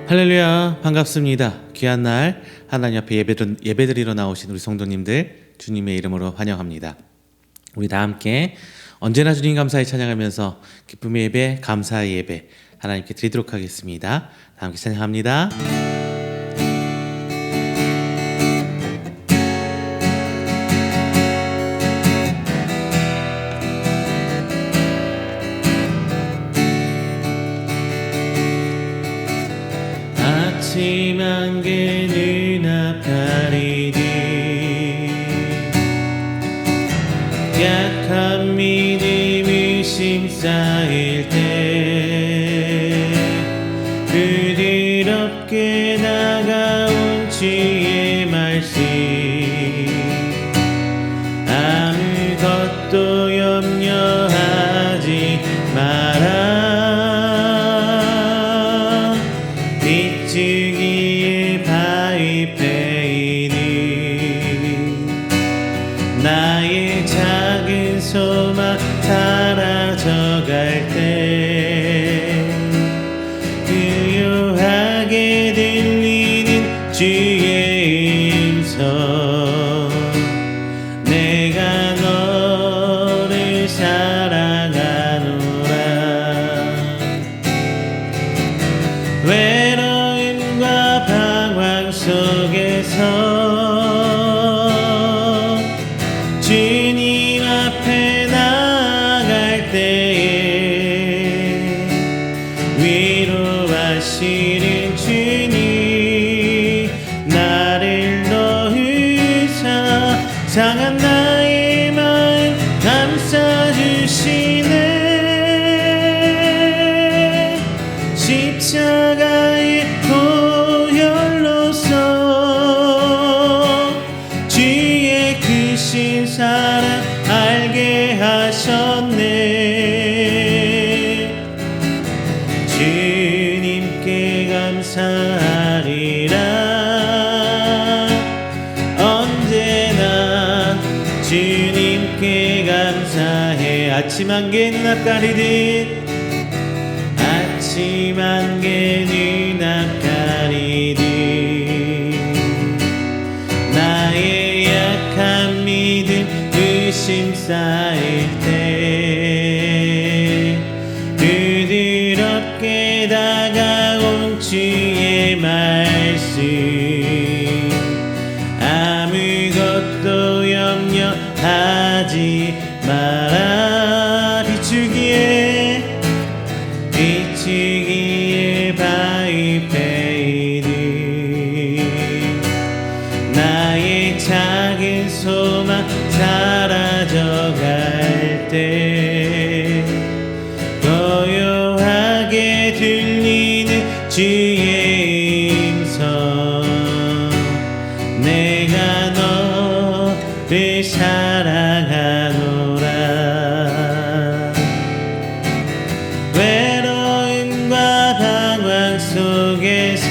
할렐루야, 반갑습니다. 귀한 날 하나님 앞에 예배드리러 나오신 우리 성도님들 주님의 이름으로 환영합니다. 우리 다 함께 언제나 주님 감사히 찬양하면서 기쁨의 예배, 감사의 예배 하나님께 드리도록 하겠습니다. 다 함께 찬양합니다. 아침 안개 눈앞 가리니 약한 믿음 의심 쌓일 때 부드럽게 다가온 주의 말씀 아무것도 염려하지 마라 비추기에 바위패이니 나의 작은 소망 사라져갈 때 유효하게 들리는 주의 음성 내가 너를 사랑하노라 외로움과 방황 속에서 주님 앞에 나아갈 때에 위로하시는 주님 나를 놓으사 상한 나의 마음 감싸주시네 십자가의 보혈로서 주의 크신 사랑 알게 하셨네 주님께 감사하리라 언제나 주님께 감사해 아침 안개 눈앞 가리듯 아침 안개 눈앞 가리듯 나의 약한 믿음 의심 쌓일 때 부드럽게 다가온 주의 말씀 아무것도 염려하지 마라 비추기에 바위패이니 나의 작은 소망 사라져갈 때 고요하게 들리는 주의 음성 내가 너를 사랑하노라 외로움과 방황 속에서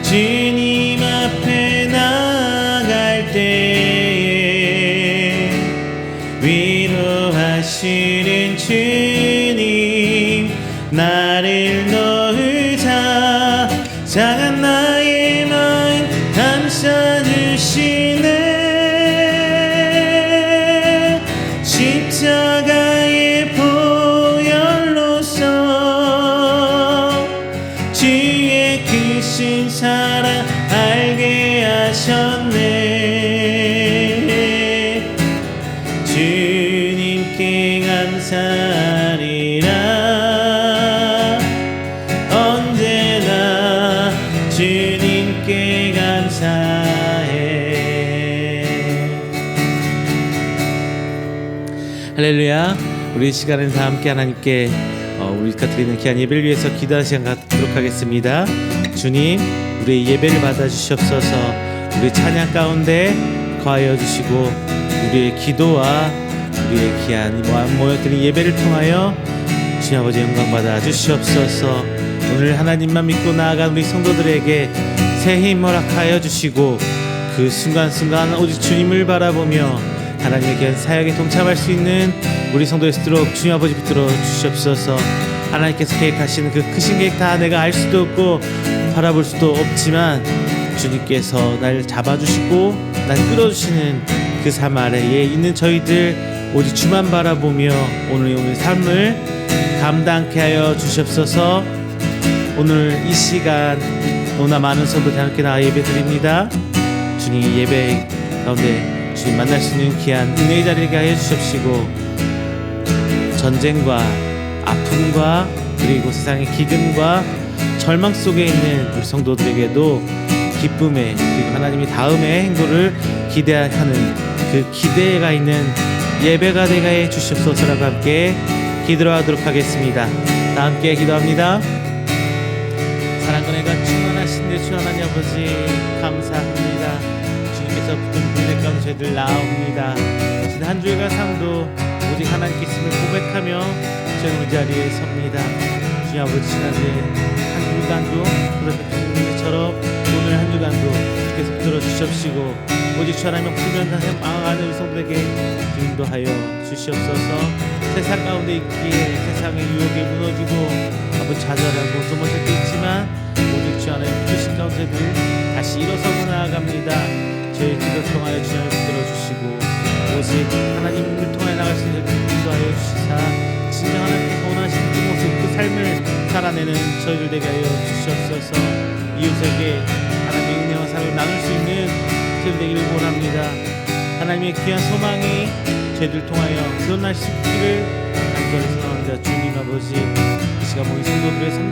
주님 앞에 나아갈 때에 위로하시는 주님 나를 놓으사 상한 나의 마음 감싸주시네 십자가의 보혈로서 주의 크신 사랑 알게 하셨네 주님께 감사하리라 언제나 주님께 감사해 할렐루야 우리 이 시간은 다 함께 하나님께 우리가 드리는 귀한 예배를 위해서 기도하는 시간 갖도록 하겠습니다. 주님 우리의 예배를 받아주시옵소서 우리 찬양 가운데 거하여 주시고 우리의 기도와 우리의 귀한 모여드린 예배를 통하여 주님 아버지 영광 받아 주시옵소서 오늘 하나님만 믿고 나아간 우리 성도들에게 새 힘 허락하여 주시고 그 순간순간 오직 주님을 바라보며 하나님의 귀한 사역에 동참할 수 있는 우리 성도의 수도록 주님 아버지 붙들어 주시옵소서. 하나님께서 계획하시는 그 크신 계획 다 내가 알 수도 없고 바라볼 수도 없지만 주님께서 날 잡아주시고 날 끌어주시는 그 삶 아래에 있는 저희들 오직 주만 바라보며 오늘 삶을 감당케 하여 주시옵소서. 오늘 이 시간 너무나 많은 성도들 함께 나와 예배드립니다. 주님 예배 가운데 주님 만날 수 있는 귀한 은혜의 자리가 해주시옵시고 전쟁과 아픔과 그리고 세상의 기근과 절망 속에 있는 우리 성도들에게도 기쁨의 그리고 하나님이 다음의 행보를 기대하는 그 기대가 있는 예배가 되게 해 주시옵소서라고 함께 기도하도록 하겠습니다. 다 함께 기도합니다. 사랑과 내가 충만하신 내 주 하나님 아버지 감사합니다. 주님께서 붙은 은혜 가운데 저희들 나옵니다. 지난 한 주일간 삶도 오직 하나님께 있음을 고백하며 저희 이 자리에 섭니다. 주님 아버지 지난해 한 주간도 그렇게 은혜처럼 오늘 한 주간도 주께서 붙들어 주시옵시고 오직 주 하나님 풀면 망하는 우리 성도에게 인도하여 주시옵소서. 세상 가운데 있기에 세상의 유혹에 무너지고 아버지 좌절하고 도망칠 때 있지만 오직 주 하나님 부르신 가운데들 다시 일어서고 나아갑니다. 저희 기도 통하여 주님을 붙들어 주시고 오직 하나님을 통하여 나갈 수 있는 인도하여 주시사 진정 하나님께서 원하시는 그 모습 그 삶을 살아내는 저희들 되게 하여 주시옵소서. 이웃에게 하나님의 은혜와 사랑을 나눌 수 있는 저희들 되기를 원합니다. 하나님의 귀한 소망이 저희들 통하여 드러날 수 있기를 간절히 소망합니다. 주님 아버지 이 시간 모인 성도들의 삶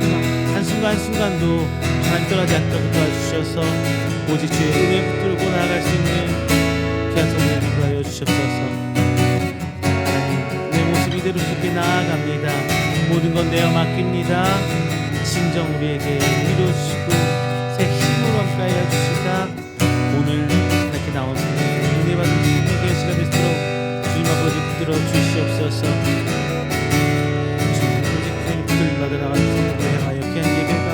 한순간 한순간도 하나님 떠나지 않도록 도와주셔서 오직 주의 은혜 붙들고 나아갈 수 있는 귀한 성도들 인도하여 주시옵소서. 하나님 내 모습 이대로 주께 나아갑니다. 모든 건 내어 맡깁니다. 진정 우리에게 위로 주시고 새 힘으로 함께하여 주시사 오늘 이렇게 나온 은혜 받은 주님에게 시간 될수록 주님 아버지 붙들어 주시옵소서. 주님 오직 주님 붙들받아 나가는 성도를 향하여 귀한 예배가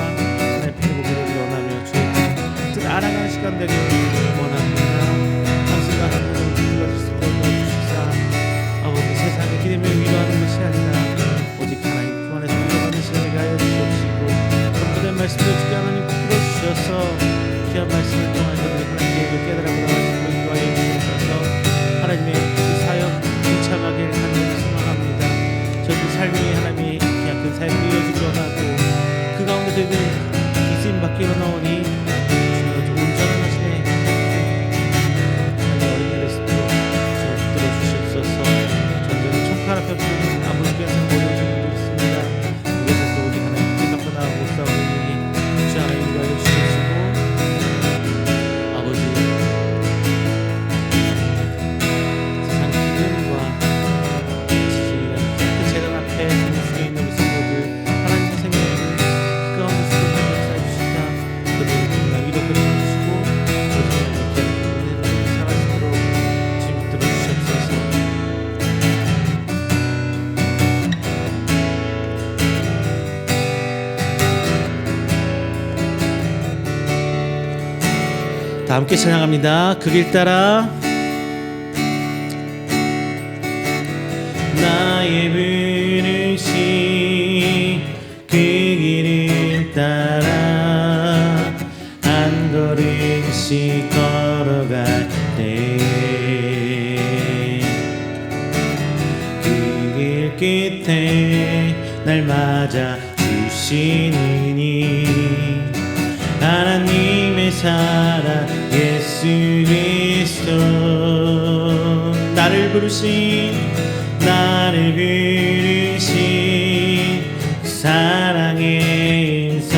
하나님 편히 보기를 원하며 주의 뜻 알아가는 시간 되기를 원합니다. 당신과 함께 붙들어 주시고 도와주시사 아버지 세상의 기름을 위로하는 것이 아니라 오직 하나님 품 안에서 위로받는 시간이 가여 주시옵시고 그런 말씀을 주께 하나님 붙들어 주셔서 귀한 말씀을 통하여 하나님께 깨달아보라 하시고 인도하여 주셔서 하나님의 이 사역 동참하길 하나님 소망합니다. 저희들 삶이 하나님의 귀한 큰 삶을 이어지길 원하고 그 가운데 저희들 기수님 밖에 일어나오니 주님 온전한 하시네 하나님 어린이 레시피로 저희 붙들어 주시옵소서. 전쟁은 총칼 앞에 부르는 아무리 귀한 삶을 어려우신 분도 있습니다. 그것에서 오직 하나님 뜻 갖고 나아가 못 싸우니 주 하나님 인도하여 주시옵시고 아버지 세상 기근과 지중이라는 그 재단 앞에 중에 있는 우리 성도들 하나님의 생명을 그 가운데 수고하여 살주시다 그들을 정말 위로 끌어주시고 그들을 이렇게 살아있도록 주님 들어주시옵소서. 다 함께 찬양합니다. 그 길 따라 나의 부르심 그 길을 따라 한 걸음씩 걸어갈 때 그 길 끝에 날 맞아 주시느니 하나님의 사랑 예수 그리스도 나를 부르신 사랑의 음성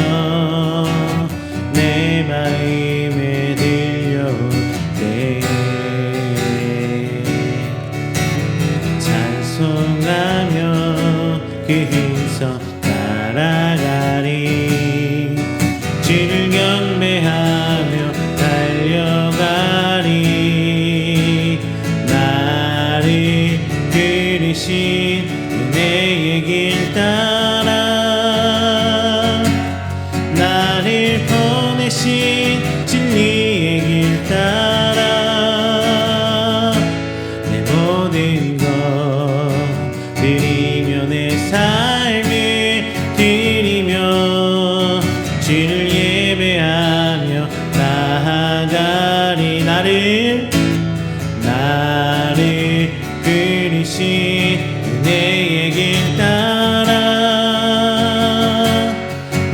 내 마음에 들려올 때 찬송하며 그 음성 따라가리 주를 경배하며 달려가리 나를 부르신 나를 부르신 은혜의 길 따라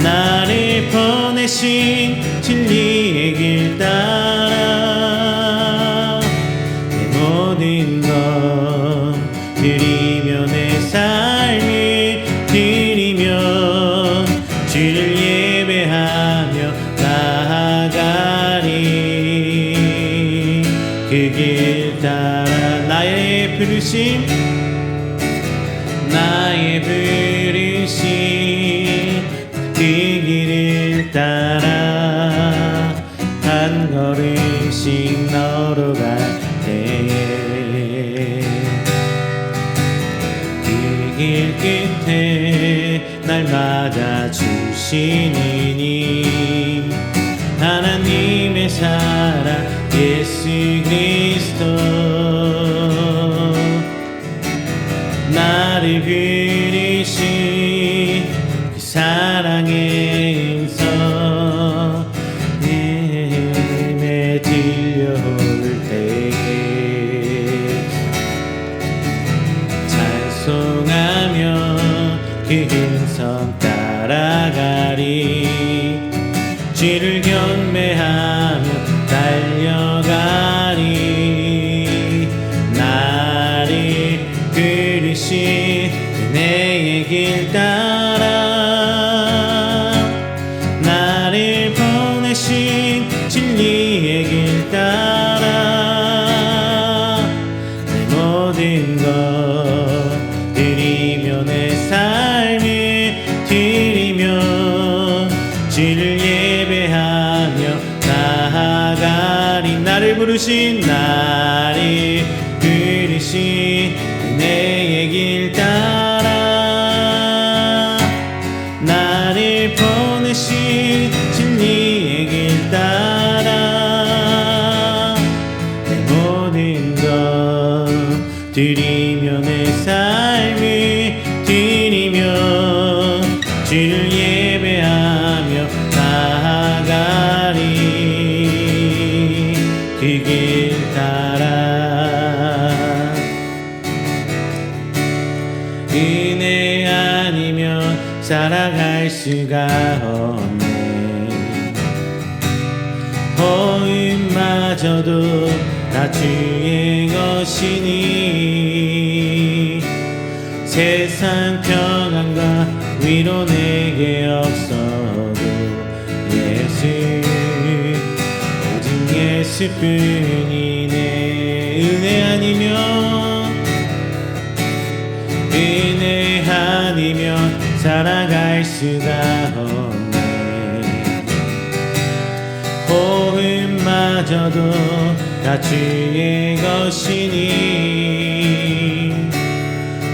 나를 보내신 진리의 길 따라 내 모든 것 드리며 내 삶을 드리며 주를 예배하며 나아가리 그 길 따라 나의 부르심 그 길을 따라 한 걸음씩 너로 갈 때에 그 길 끝에 날 맞아 주시니 하나님의 사랑 예수 그리스도 나를 부르신 그 사랑의 음성 내게 들려올 때에 찬송하며 그 음성 따라가리 주를 경배하며 달려가리 나를 부르신 은혜의 길 따라 나를 보내신 진리의 길 따라 내 모든 것 드리며 내 삶을 드리며 주를 예배하며 나아가리 나를 부르신 은혜의 길 따라 나를 보내신 진리의 길 따라 내 모든 것 드리며 내 삶을 드리며 주를 예배하며 나아가리 그 길 따라 은혜 아니면 살아갈 수가 없네 호흡마저도 다 주의 것이니 세상 평안과 위로 내게 없어도 예수 오직 예수뿐이네 은혜 아니면 살아갈 수가 없네 호흡마저도 다 주의 것이니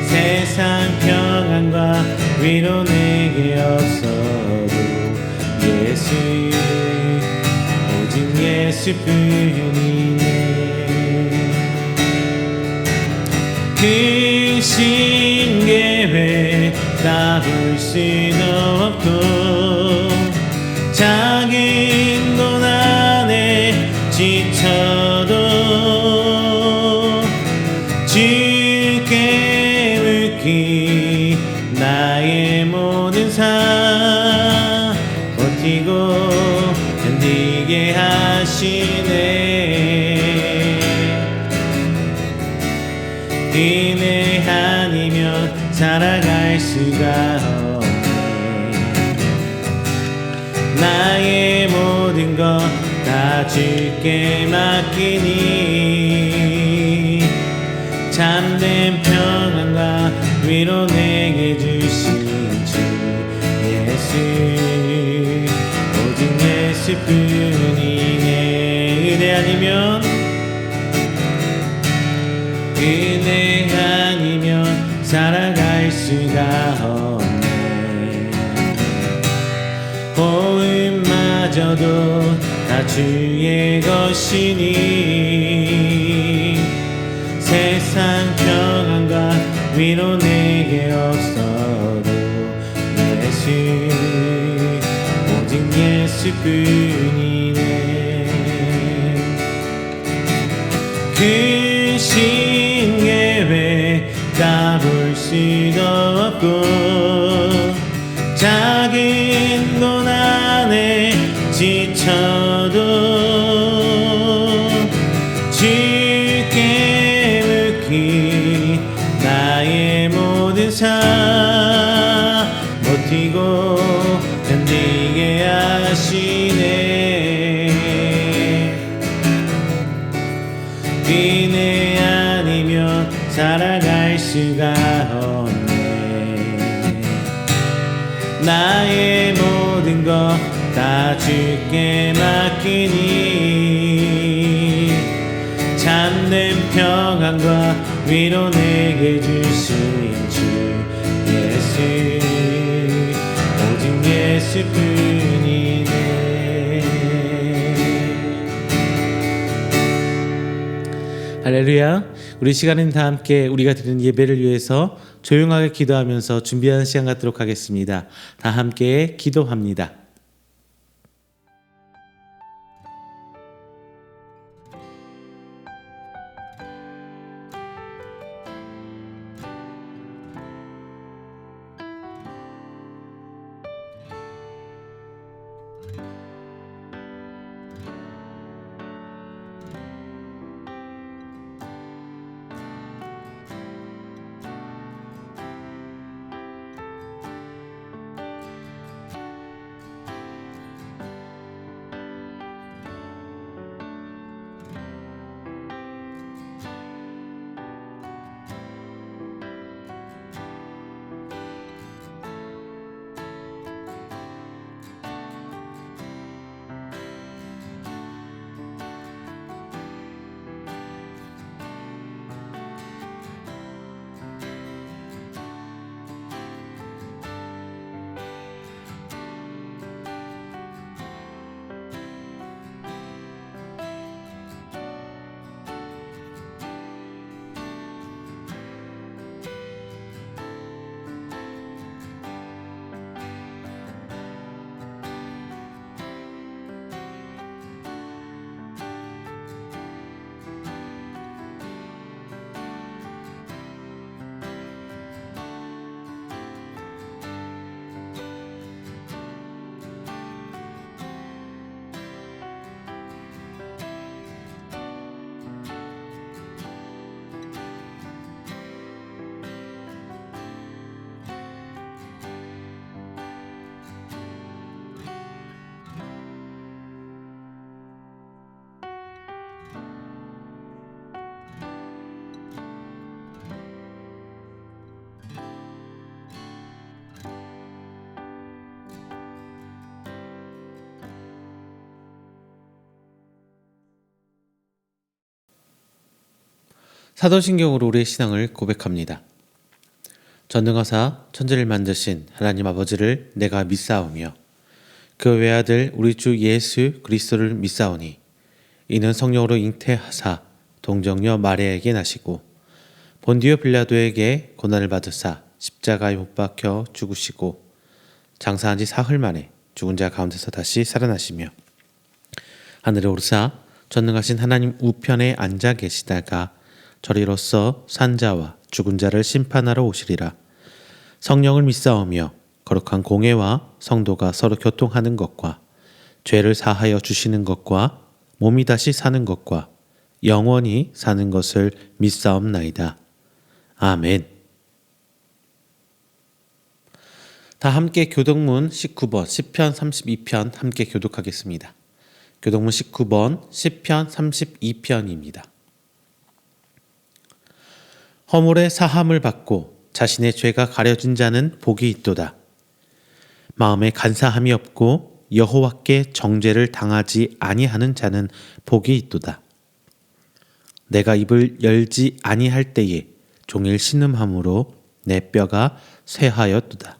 세상 평안과 위로 내게 없어도 예수 오직 예수뿐이네 크신 계획 다 볼 수도 없고 작은 돈 안에 지쳐도 주께 묻기 나의 모든 삶 버티고 견디게 하시네 은혜 아니면 살아갈 수가 없네 나의 모든 것 다 주께 맡기니 참된 평안과 위로 내게 주신 주 예수 오직 예수뿐이네 은혜 아니면 살아갈 수가 없네 호흡마저도 다 주의 것이니 세상 평안과 위로 내게 없어도 예수 오직 예수뿐이네 크신 계획 까볼 수도 없고 작은 고난에 지쳐도 주께 묻기 나의 모든 삶 버티고 견디게 하시네. 은혜 아니면 살아갈 수가 없네. 나의 모든 것 다 주께 맡기니 참된 평안과 위로 내게 주신 주 예수 오직 예수뿐이네. 할렐루야. 우리 시간은 다 함께 우리가 드리는 예배를 위해서 조용하게 기도하면서 준비하는 시간 갖도록 하겠습니다. 다 함께 기도합니다. 사도신경으로 우리의 신앙을 고백합니다. 전능하사 천지를 만드신 하나님 아버지를 내가 믿사오며 그 외아들 우리 주 예수 그리스도를 믿사오니 이는 성령으로 잉태하사 동정녀 마리아에게 나시고 본디오 빌라도에게 고난을 받으사 십자가에 못 박혀 죽으시고 장사한 지 사흘 만에 죽은 자 가운데서 다시 살아나시며 하늘에 오르사 전능하신 하나님 우편에 앉아 계시다가 저리로서 산자와 죽은 자를 심판하러 오시리라. 성령을 믿사오며 거룩한 공회와 성도가 서로 교통하는 것과 죄를 사하여 주시는 것과 몸이 다시 사는 것과 영원히 사는 것을 믿사옵나이다. 아멘. 다 함께 교독문 19번 시편 32편 함께 교독하겠습니다. 교독문 19번 시편 32편입니다. 허물의 사함을 받고 자신의 죄가 가려진 자는 복이 있도다. 마음에 간사함이 없고 여호와께 정죄를 당하지 아니하는 자는 복이 있도다. 내가 입을 열지 아니할 때에 종일 신음함으로 내 뼈가 쇠하였도다.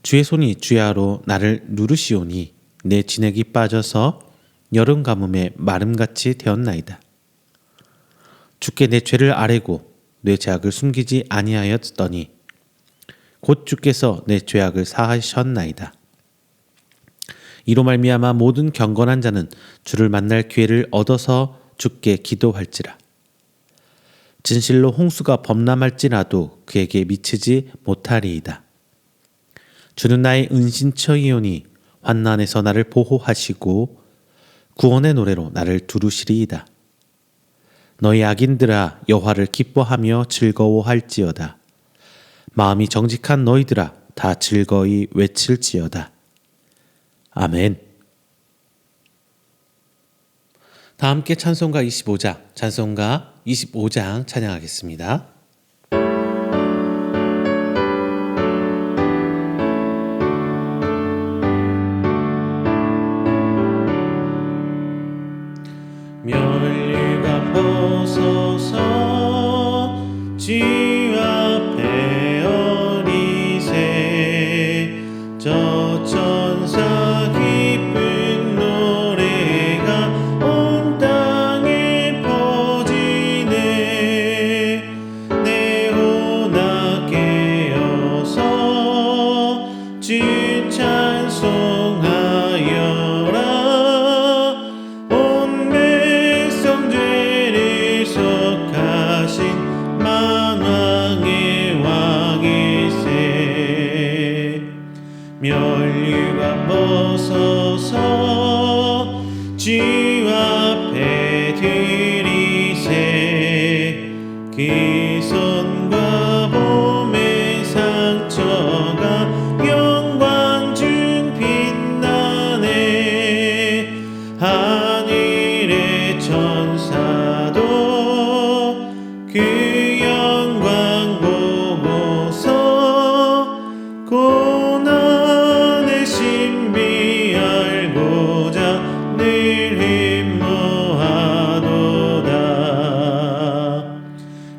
주의 손이 주야로 나를 누르시오니 내 진액이 빠져서 여름 가뭄에 마름같이 되었나이다. 주께 내 죄를 아뢰고 내 죄악을 숨기지 아니하였더니 곧 주께서 내 죄악을 사하셨나이다. 이로 말미암아 모든 경건한 자는 주를 만날 기회를 얻어서 주께 기도할지라. 진실로 홍수가 범람할지라도 그에게 미치지 못하리이다. 주는 나의 은신처이오니 환난에서 나를 보호하시고 구원의 노래로 나를 두루시리이다. 너희 악인들아 여호와를 기뻐하며 즐거워할지어다. 마음이 정직한 너희들아 다 즐거이 외칠지어다. 아멘. 다 함께 찬송가 25장 찬양하겠습니다. 면류관 벗어서 주 앞에 어리세 저 천사 기쁜 노래가 온 땅에 퍼지네. 내 혼악 깨어서 주 찬송하여라. 온 백성 죄를 속하신 만왕의 왕일세. 면류관 벗어서 주 앞에 들이세 그 손과 몸의 상처가 영광 중 빛나네. 하늘의 천사도 그 영광 보고서 고난의 신비 알고자 늘 힘모하도다.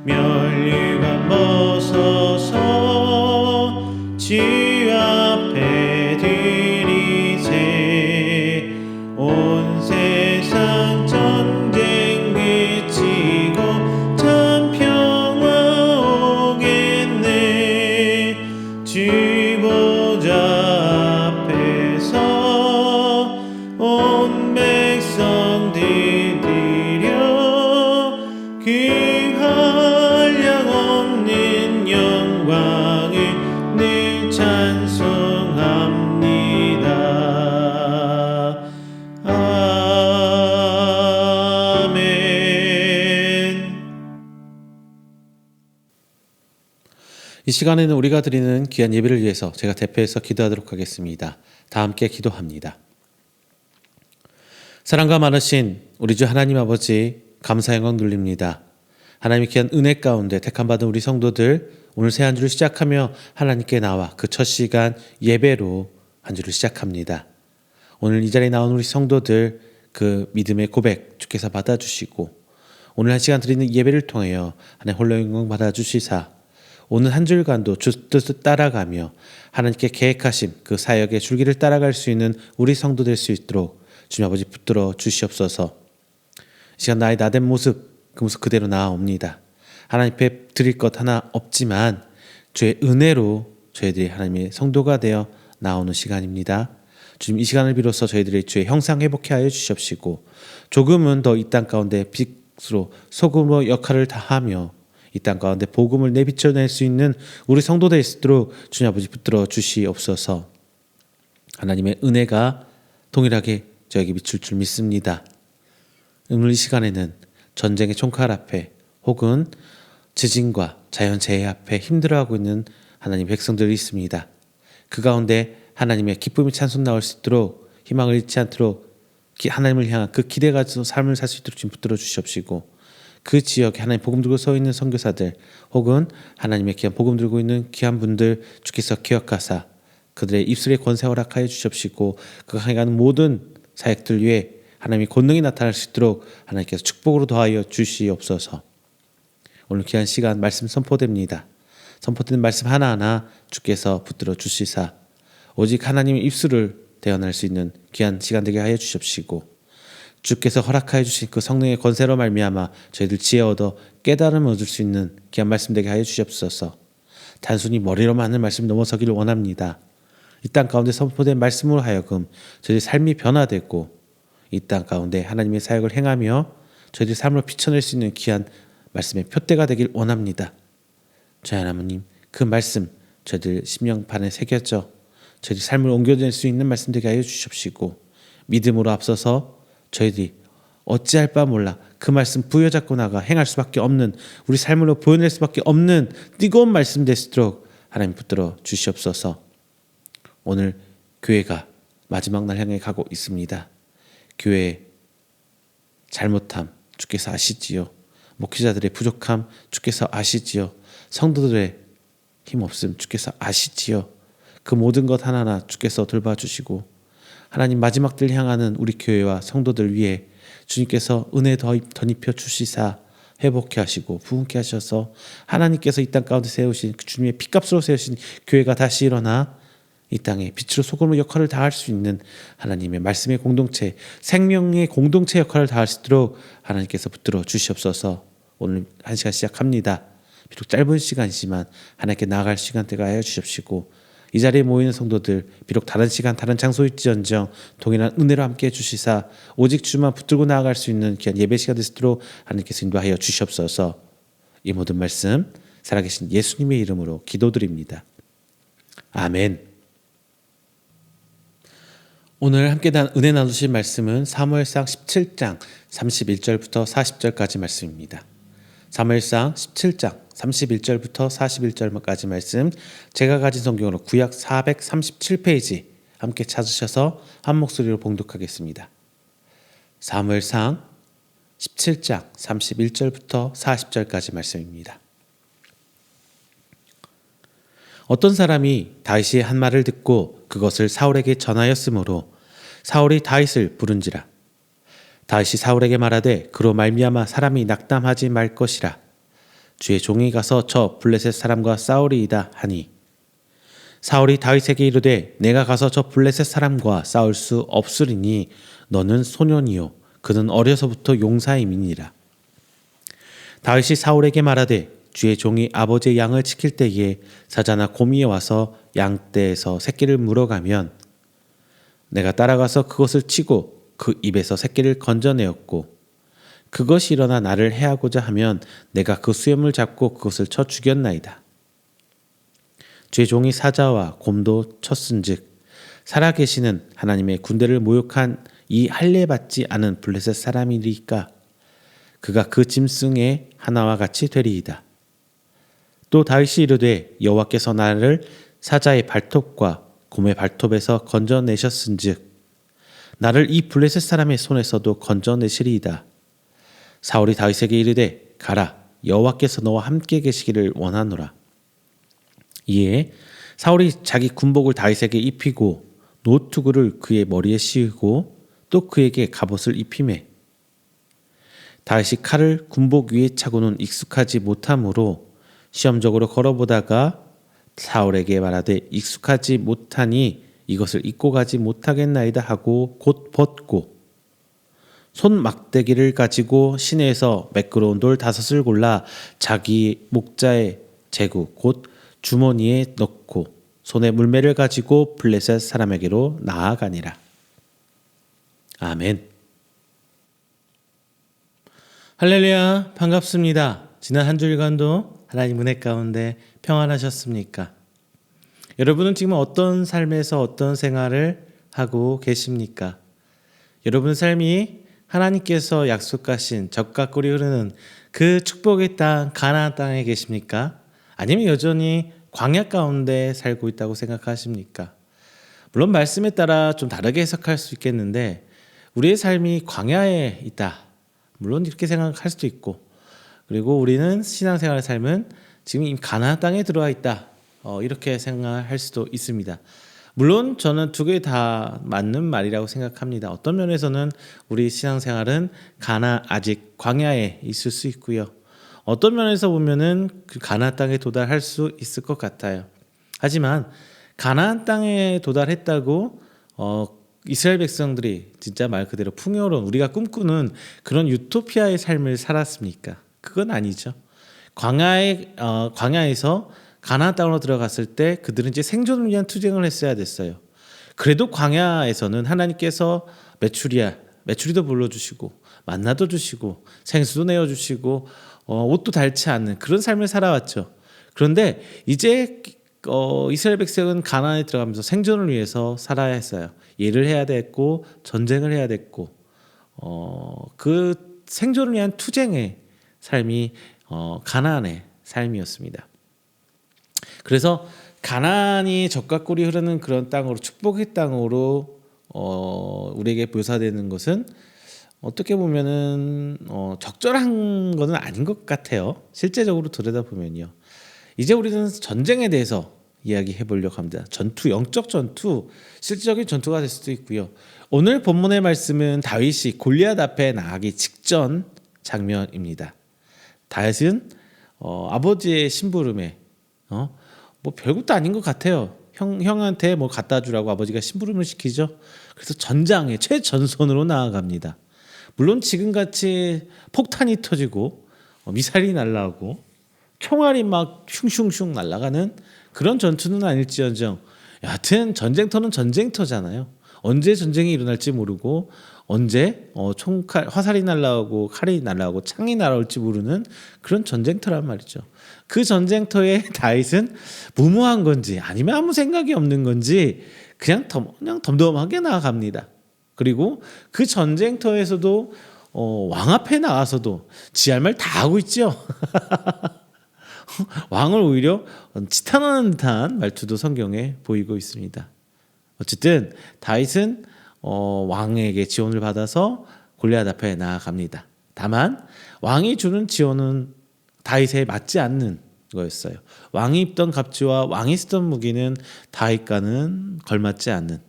면류관 벗어서 주 앞에 들이세 온 세상 전쟁 그치고 참 평화 오겠네. 주 보좌 앞에서 온 백성들 드려 그 한량없는 영광을 늘 찬송합니다. 아멘. 이 시간에는 우리가 드리는 귀한 예배를 위해서 제가 대표해서 기도하도록 하겠습니다. 다 함께 기도합니다. 사랑과 많으신 우리 주 하나님 아버지 감사 영광 돌립니다. 하나님의 귀한 은혜 가운데 택함받은 우리 성도들 오늘 새 한 주를 시작하며 하나님께 나와 그 첫 시간 예배로 한 주를 시작합니다. 오늘 이 자리에 나온 우리 성도들 그 믿음의 고백 주께서 받아주시고 오늘 한 시간 드리는 예배를 통하여 하나님 홀로 영광 받아주시사 오늘 한 주간도 주 뜻을 따라가며 하나님께 계획하신 그 사역의 줄기를 따라갈 수 있는 우리 성도 될 수 있도록 주님 아버지 붙들어 주시옵소서. 이 시간 나의 나된 모습 그 모습 그대로 나아옵니다. 하나님 앞에 드릴 것 하나 없지만 주의 은혜로 저희들이 하나님의 성도가 되어 나오는 시간입니다. 주님 이 시간을 비로소 저희들의 주의 형상 회복해 하여 주시옵시고 조금은 더 이 땅 가운데 빛으로 소금으로 역할을 다하며 이 땅 가운데 복음을 내비춰낼 수 있는 우리 성도 될 수 있도록 주님 아버지 붙들어 주시옵소서. 하나님의 은혜가 동일하게 저에게 미칠 줄 믿습니다. 오늘 이 시간에는 전쟁의 총칼 앞에 혹은 지진과 자연재해 앞에 힘들어하고 있는 하나님 백성들이 있습니다. 그 가운데 하나님의 기쁨이 찬송 나올 수 있도록 희망을 잃지 않도록 하나님을 향한 그 기대 가지고 삶을 살 수 있도록 지금 붙들어 주시옵시고 그 지역에 하나님 복음 들고 서 있는 선교사들 혹은 하나님의 귀한 복음 들고 있는 귀한 분들 주께서 기억하사 그들의 입술에 권세 허락하여 주시옵시고 그 향하는 모든 사역들 위해 하나님의 권능이 나타날 수 있도록 하나님께서 축복으로 더하여 주시옵소서. 오늘 귀한 시간 말씀 선포됩니다. 선포되는 말씀 하나하나 주께서 붙들어 주시사 오직 하나님의 입술을 대언할 수 있는 귀한 시간 되게 하여 주시옵시고 주께서 허락하여 주신 그 성령의 권세로 말미암아 저희들 지혜 얻어 깨달음을 얻을 수 있는 귀한 말씀 되게 하여 주시옵소서. 단순히 머리로만 하는 말씀 넘어서기를 원합니다. 이 땅 가운데 선포된 말씀으로 하여금 저희의 삶이 변화되고 이 땅 가운데 하나님의 사역을 행하며 저희들 삶으로 비춰낼 수 있는 귀한 말씀의 표대가 되길 원합니다. 저희 하나님, 그 말씀 저희들 심령판에 새겨져 저희들 삶을 옮겨낼 수 있는 말씀 되게 하여 주십시고, 믿음으로 앞서서 저희들이 어찌할 바 몰라 그 말씀 부여잡고 나가 행할 수밖에 없는, 우리 삶으로 보여낼 수밖에 없는 뜨거운 말씀 될 수 있도록 하나님 붙들어 주시옵소서. 오늘 교회가 마지막 날 향해 가고 있습니다. 교회의 잘못함 주께서 아시지요. 목회자들의 부족함 주께서 아시지요. 성도들의 힘없음 주께서 아시지요. 그 모든 것 하나하나 주께서 돌봐주시고, 하나님 마지막 들 향하는 우리 교회와 성도들 위해 주님께서 은혜 덧입혀 주시사 회복케 하시고 부흥케 하셔서 하나님께서 이 땅 가운데 세우신 그 주님의 피값으로 세우신 교회가 다시 일어나 이 땅에 빛으로 소금으로 역할을 다할 수 있는 하나님의 말씀의 공동체, 생명의 공동체 역할을 다할 수 있도록 하나님께서 붙들어 주시옵소서. 오늘 한 시간 시작합니다. 비록 짧은 시간이지만 하나님께 나아갈 시간대가 하여 주십시고, 이 자리에 모이는 성도들 비록 다른 시간 다른 장소일지언정 동일한 은혜로 함께해 주시사 오직 주만 붙들고 나아갈 수 있는 귀한 예배 시간 되도록 하나님께서 인도하여 주시옵소서. 이 모든 말씀 살아계신 예수님의 이름으로 기도드립니다. 아멘. 오늘 함께 은혜 나누실 말씀은 사무엘상 17장 31절부터 40절까지 말씀입니다. 사무엘상 17장 31절부터 41절까지 말씀, 제가 가진 성경으로 구약 437페이지 함께 찾으셔서 한 목소리로 봉독하겠습니다. 사무엘상 17장 31절부터 40절까지 말씀입니다. 어떤 사람이 다윗의 한 말을 듣고 그것을 사울에게 전하였으므로 사울이 다윗을 부른지라. 다윗이 사울에게 말하되 그로 말미암아 사람이 낙담하지 말 것이라. 주의 종이 가서 저 블레셋 사람과 싸우리이다 하니, 사울이 다윗에게 이르되 내가 가서 저 블레셋 사람과 싸울 수 없으리니 너는 소년이요 그는 어려서부터 용사임이니라. 다윗이 사울에게 말하되 주의 종이 아버지의 양을 지킬 때에 사자나 곰이 와서 양떼에서 새끼를 물어가면 내가 따라가서 그것을 치고 그 입에서 새끼를 건져내었고, 그것이 일어나 나를 해하고자 하면 내가 그 수염을 잡고 그것을 쳐 죽였나이다. 주의 종이 사자와 곰도 쳤은즉 살아계시는 하나님의 군대를 모욕한 이 할례받지 않은 블레셋 사람이리까 그가 그 짐승의 하나와 같이 되리이다. 또 다윗이 이르되 여호와께서 나를 사자의 발톱과 곰의 발톱에서 건져내셨은즉 나를 이 블레셋 사람의 손에서도 건져내시리이다. 사울이 다윗에게 이르되 가라, 여호와께서 너와 함께 계시기를 원하노라. 이에 사울이 자기 군복을 다윗에게 입히고 노투구를 그의 머리에 씌우고 또 그에게 갑옷을 입히매, 다윗이 칼을 군복 위에 차고는 익숙하지 못하므로 시험적으로 걸어보다가 사울에게 말하되 익숙하지 못하니 이것을 입고 가지 못하겠나이다 하고 곧 벗고 손 막대기를 가지고 시내에서 매끄러운 돌 5을 골라 자기 목자의 제구 곧 주머니에 넣고 손에 물매를 가지고 블레셋 사람에게로 나아가니라. 아멘. 할렐루야, 반갑습니다. 지난 한 주일간도 하나님 은혜 가운데 평안하셨습니까? 여러분은 지금 어떤 삶에서 어떤 생활을 하고 계십니까? 여러분 삶이 하나님께서 약속하신 젖과 꿀이 흐르는 그 축복의 땅 가나안 땅에 계십니까? 아니면 여전히 광야 가운데 살고 있다고 생각하십니까? 물론 말씀에 따라 좀 다르게 해석할 수 있겠는데 우리의 삶이 광야에 있다, 물론 이렇게 생각할 수도 있고, 그리고 우리는 신앙생활의 삶은 지금 이 가나안 땅에 들어와 있다, 이렇게 생각할 수도 있습니다. 물론 저는 두 개 다 맞는 말이라고 생각합니다. 어떤 면에서는 우리 신앙생활은 아직 광야에 있을 수 있고요. 어떤 면에서 보면은 그 가나안 땅에 도달할 수 있을 것 같아요. 하지만 가나안 땅에 도달했다고 이스라엘 백성들이 진짜 말 그대로 풍요로운 우리가 꿈꾸는 그런 유토피아의 삶을 살았습니까? 그건 아니죠. 광야에서 가나안 땅으로 들어갔을 때 그들은 이제 생존을 위한 투쟁을 했어야 됐어요. 그래도 광야에서는 하나님께서 메추리아 메추리도 불러주시고 만나도 주시고 생수도 내어주시고 옷도 닳지 않는 그런 삶을 살아왔죠. 그런데 이제 이스라엘 백성은 가나안에 들어가면서 생존을 위해서 살아야 했어요. 일을 해야 됐고 전쟁을 해야 됐고 그 생존을 위한 투쟁의 삶이 가나안의 삶이었습니다. 그래서 가나안이 젖과 꿀이 흐르는 그런 땅으로 축복의 땅으로 우리에게 묘사되는 것은 어떻게 보면은 적절한 것은 아닌 것 같아요. 실제적으로 들여다보면요. 이제 우리는 전쟁에 대해서 이야기해 보려고 합니다. 전투, 영적 전투, 실질적인 전투가 될 수도 있고요. 오늘 본문의 말씀은 다윗이 골리앗 앞에 나가기 직전 장면입니다. 다윗은 아버지의 심부름에 뭐 별것도 아닌 것 같아요. 형한테 뭐 갖다 주라고 아버지가 심부름을 시키죠. 그래서 전장에 최전선으로 나아갑니다. 물론 지금같이 폭탄이 터지고 미사일이 날아오고 총알이 막 슝슝슝 날아가는 그런 전투는 아닐지언정 여하튼 전쟁터는 전쟁터잖아요. 언제 전쟁이 일어날지 모르고 언제 총칼 화살이 날아오고 칼이 날아오고 창이 날아올지 모르는 그런 전쟁터란 말이죠. 그 전쟁터에 다윗은 무모한 건지 아니면 아무 생각이 없는 건지 그냥 덤덤하게 나아갑니다. 그리고 그 전쟁터에서도 왕 앞에 나가서도 지 할 말 다 하고 있죠. 왕을 오히려 치탄하는 듯한 말투도 성경에 보이고 있습니다. 어쨌든 다윗은 왕에게 지원을 받아서 골리앗 앞에 나아갑니다. 다만 왕이 주는 지원은 다윗에 맞지 않는 거였어요. 왕이 입던 갑주와 왕이 쓰던 무기는 다윗과는 걸맞지 않는.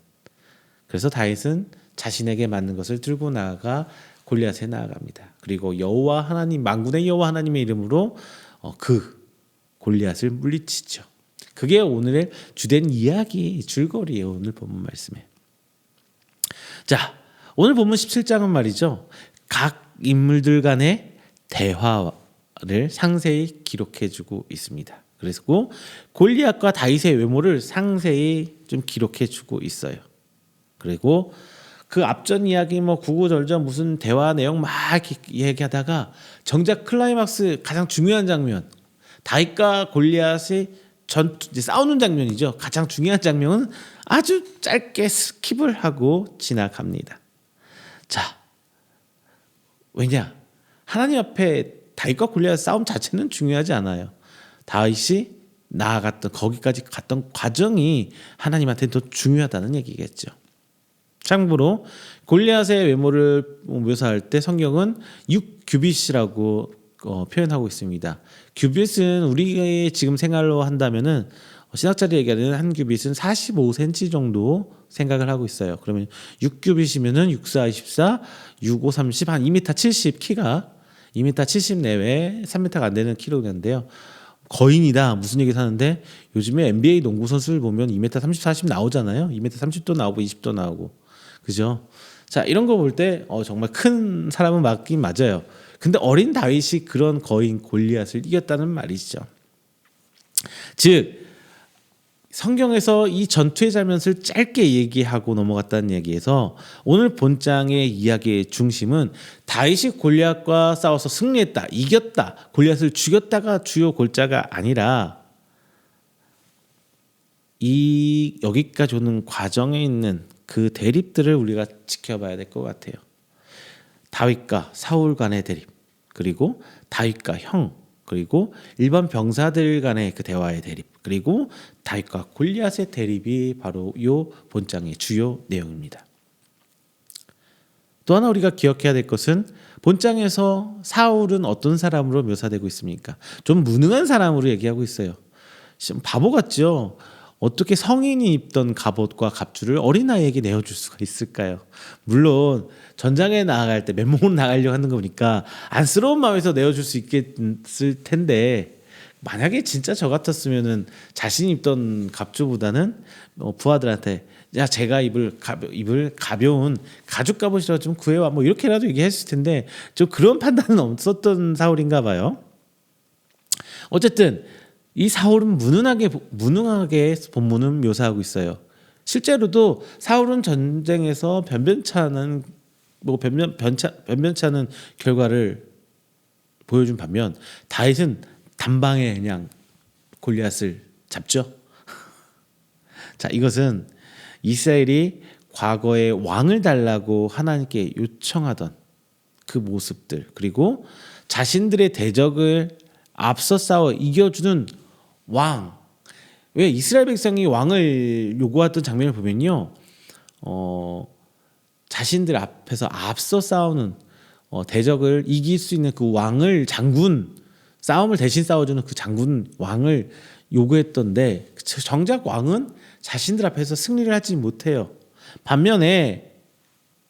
그래서 다윗은 자신에게 맞는 것을 들고 나아가 골리앗에 나아갑니다. 그리고 여호와 하나님, 만군의 여호와 하나님의 이름으로 그 골리앗을 물리치죠. 그게 오늘의 주된 이야기 줄거리예요. 오늘 본문 말씀에. 자, 오늘 본문 17장은 말이죠. 각 인물들 간의 대화를 상세히 기록해주고 있습니다. 그래서 골리앗과 다윗의 외모를 상세히 좀 기록해주고 있어요. 그리고 그 앞전 이야기 뭐 구구절절 무슨 대화 내용 막 얘기하다가 정작 클라이막스 가장 중요한 장면 다윗과 골리앗이 싸우는 장면이죠. 가장 중요한 장면은 아주 짧게 스킵을 하고 지나갑니다. 자, 왜냐? 하나님 앞에 다윗과 골리앗 싸움 자체는 중요하지 않아요. 다윗이 나아갔던 거기까지 갔던 과정이 하나님한테 더 중요하다는 얘기겠죠. 참고로 골리앗의 외모를 묘사할 때 성경은 6규빗이라고 표현하고 있습니다. 규빗은 우리 지금 생활로 한다면은 신학자들이 얘기하는 한 규빗은 45cm 정도 생각을 하고 있어요. 그러면 6규빗이면은 6, 4, 24, 6, 5, 30, 한 2m 70 키가 2m 70 내외 3m가 안 되는 키로인데요. 거인이다 무슨 얘기 하는데 요즘에 NBA 농구 선수를 보면 2m 30, 40 나오잖아요. 2m 30도 나오고 20도 나오고 그죠? 자 이런 거 볼 때 정말 큰 사람은 맞긴 맞아요. 근데 어린 다윗이 그런 거인 골리앗을 이겼다는 말이죠. 즉 성경에서 이 전투의 장면을 짧게 얘기하고 넘어갔다는 얘기에서 오늘 본장의 이야기의 중심은 다윗이 골리앗과 싸워서 승리했다, 이겼다, 골리앗을 죽였다가 주요 골자가 아니라 이 여기까지 오는 과정에 있는 그 대립들을 우리가 지켜봐야 될 것 같아요. 다윗과 사울 간의 대립, 그리고 다윗과 형, 그리고 일반 병사들 간의 그 대화의 대립, 그리고 다윗과 골리앗의 대립이 바로 이 본장의 주요 내용입니다. 또 하나 우리가 기억해야 될 것은 본장에서 사울은 어떤 사람으로 묘사되고 있습니까? 좀 무능한 사람으로 얘기하고 있어요. 바보 같죠? 어떻게 성인이 입던 갑옷과 갑주를 어린아이에게 내어줄 수가 있을까요? 물론 전장에 나아갈 때 맨몸으로 나가려고 하는 거니까 안쓰러운 마음에서 내어줄 수 있겠을 텐데 만약에 진짜 저 같았으면은 자신이 입던 갑주보다는 부하들한테 야 제가 입을 가벼운 가죽 갑옷이라도 좀 구해와 뭐 이렇게라도 얘기했을 텐데 좀 그런 판단은 없었던 사울인가 봐요. 어쨌든 이 사울은 무능하게 본문은 묘사하고 있어요. 실제로도 사울은 전쟁에서 변변치 않은 뭐 변변치 않은 결과를 보여준 반면 다윗은 단방에 그냥 골리앗을 잡죠. 자, 이것은 이스라엘이 과거에 왕을 달라고 하나님께 요청하던 그 모습들, 그리고 자신들의 대적을 앞서 싸워 이겨주는 왕. 왜 이스라엘 백성이 왕을 요구했던 장면을 보면요, 자신들 앞에서 앞서 싸우는 대적을 이길 수 있는 그 왕을, 장군, 싸움을 대신 싸워주는 그 장군 왕을 요구했던데, 정작 왕은 자신들 앞에서 승리를 하지 못해요. 반면에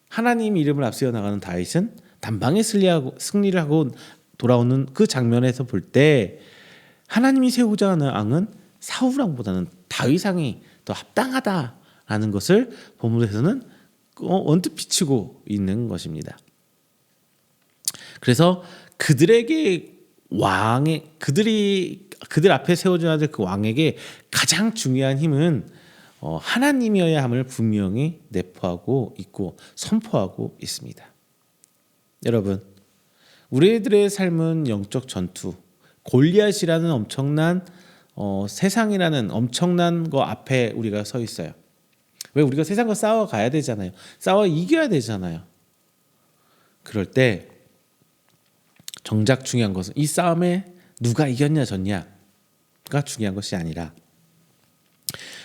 하나님 이름을 앞세워 나가는 다윗은 단방에 승리를 하고 돌아오는 그 장면에서 볼 때 하나님이 세우자 하는 왕은 사울 왕보다는 다윗 왕이 더 합당하다라는 것을 본문에서는 언뜻 비추고 있는 것입니다. 그래서 그들에게 그들 앞에 세워져야 될 그 왕에게 가장 중요한 힘은 하나님이어야 함을 분명히 내포하고 있고 선포하고 있습니다. 여러분, 우리들의 삶은 영적 전투, 골리앗이라는 엄청난 세상이라는 엄청난 거 앞에 우리가 서 있어요. 왜? 우리가 세상과 싸워 가야 되잖아요. 싸워 이겨야 되잖아요. 그럴 때 정작 중요한 것은 이 싸움에 누가 이겼냐 졌냐가 중요한 것이 아니라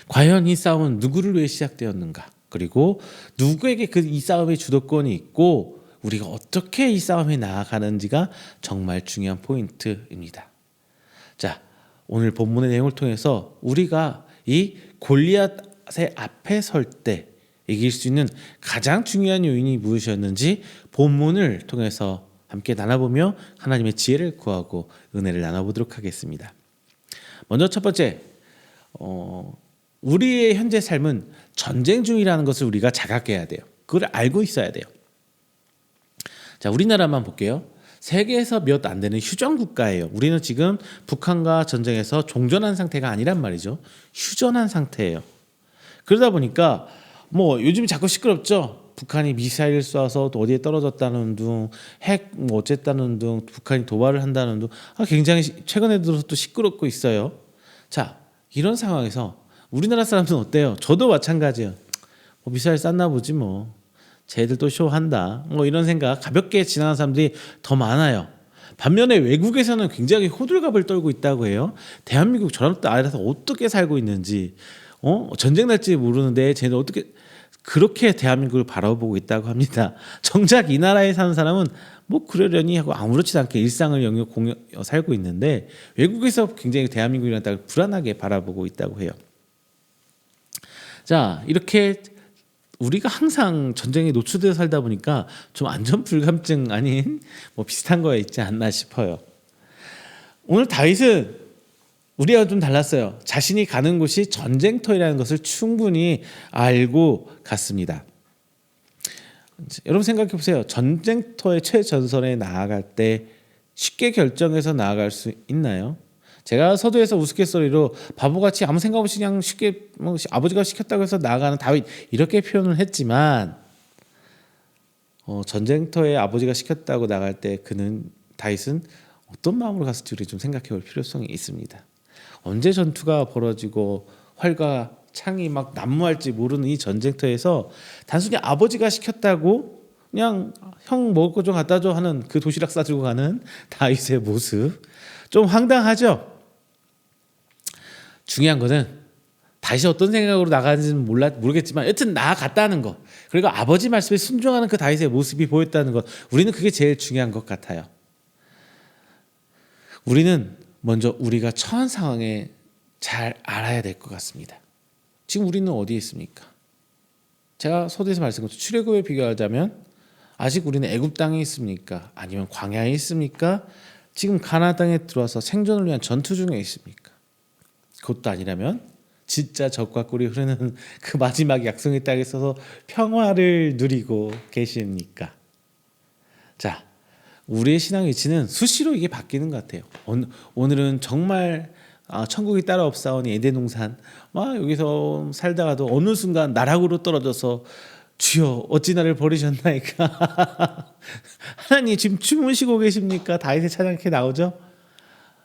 과연 이 싸움은 누구를 위해 시작되었는가, 그리고 누구에게 이 싸움의 주도권이 있고 우리가 어떻게 이 싸움에 나아가는지가 정말 중요한 포인트입니다. 자, 오늘 본문의 내용을 통해서 우리가 이 골리앗의 앞에 설 때 이길 수 있는 가장 중요한 요인이 무엇이었는지 본문을 통해서 함께 나눠보며 하나님의 지혜를 구하고 은혜를 나눠보도록 하겠습니다. 먼저 첫 번째, 우리의 현재 삶은 전쟁 중이라는 것을 우리가 자각해야 돼요. 그걸 알고 있어야 돼요. 자, 우리나라만 볼게요. 세계에서 몇 안 되는 휴전 국가예요. 우리는 지금 북한과 전쟁에서 종전한 상태가 아니란 말이죠. 휴전한 상태예요. 그러다 보니까 뭐 요즘 자꾸 시끄럽죠. 북한이 미사일 쏴서 또 어디에 떨어졌다는 둥, 핵 뭐 어쨌다는 둥, 북한이 도발을 한다는 둥, 굉장히 최근에 들어서 또 시끄럽고 있어요. 자, 이런 상황에서 우리나라 사람들은 어때요? 저도 마찬가지예요. 뭐 미사일 쐈나 보지 뭐. 쟤들 또 쇼한다. 뭐 이런 생각 가볍게 지나가는 사람들이 더 많아요. 반면에 외국에서는 굉장히 호들갑을 떨고 있다고 해요. 대한민국 저런 때 아래서 어떻게 살고 있는지, 전쟁 날지 모르는데 쟤들 어떻게 그렇게 대한민국을 바라보고 있다고 합니다. 정작 이 나라에 사는 사람은 뭐 그러려니 하고 아무렇지도 않게 일상을 살고 있는데 외국에서 굉장히 대한민국이라는 땅을 불안하게 바라보고 있다고 해요. 자, 이렇게 우리가 항상 전쟁에 노출되어 살다 보니까 좀 안전 불감증 아닌 뭐 비슷한 거에 있지 않나 싶어요. 오늘 다윗은 우리와 좀 달랐어요. 자신이 가는 곳이 전쟁터이라는 것을 충분히 알고 갔습니다. 여러분 생각해 보세요. 전쟁터의 최전선에 나아갈 때 쉽게 결정해서 나아갈 수 있나요? 제가 서두에서 우스갯소리로 바보같이 아무 생각 없이 그냥 쉽게 아버지가 시켰다고 해서 나아가는 다윗 이렇게 표현을 했지만 전쟁터에 아버지가 시켰다고 나갈 때 다윗은 어떤 마음으로 갔을지 우리 좀 생각해 볼 필요성이 있습니다. 언제 전투가 벌어지고 활과 창이 막 난무할지 모르는 이 전쟁터에서 단순히 아버지가 시켰다고 그냥 형 먹을 거 좀 갖다 줘 하는 그 도시락 싸주고 가는 다윗의 모습 좀 황당하죠. 중요한 것은 다시 어떤 생각으로 나가는지는 모르겠지만 여튼 나아갔다는 것, 그리고 아버지 말씀에 순종하는 그 다윗의 모습이 보였다는 것, 우리는 그게 제일 중요한 것 같아요. 우리는 먼저 우리가 처한 상황에 잘 알아야 될 것 같습니다. 지금 우리는 어디에 있습니까? 제가 서두에서 말씀드린 것처럼 출애굽에 비교하자면 아직 우리는 애굽 땅에 있습니까? 아니면 광야에 있습니까? 지금 가나안 땅에 들어와서 생존을 위한 전투 중에 있습니까? 그것도 아니라면 진짜 젖과 꿀이 흐르는 그 마지막 약속의 땅에 있어서 평화를 누리고 계십니까? 자, 우리의 신앙 위치는 수시로 이게 바뀌는 것 같아요. 오늘은 정말 천국이 따로 없사오니 에덴 동산 막 여기서 살다가도 어느 순간 나락으로 떨어져서 주여 어찌 나를 버리셨나이까. 하나님 지금 주무시고 계십니까? 다윗의 찬양 이렇게 나오죠.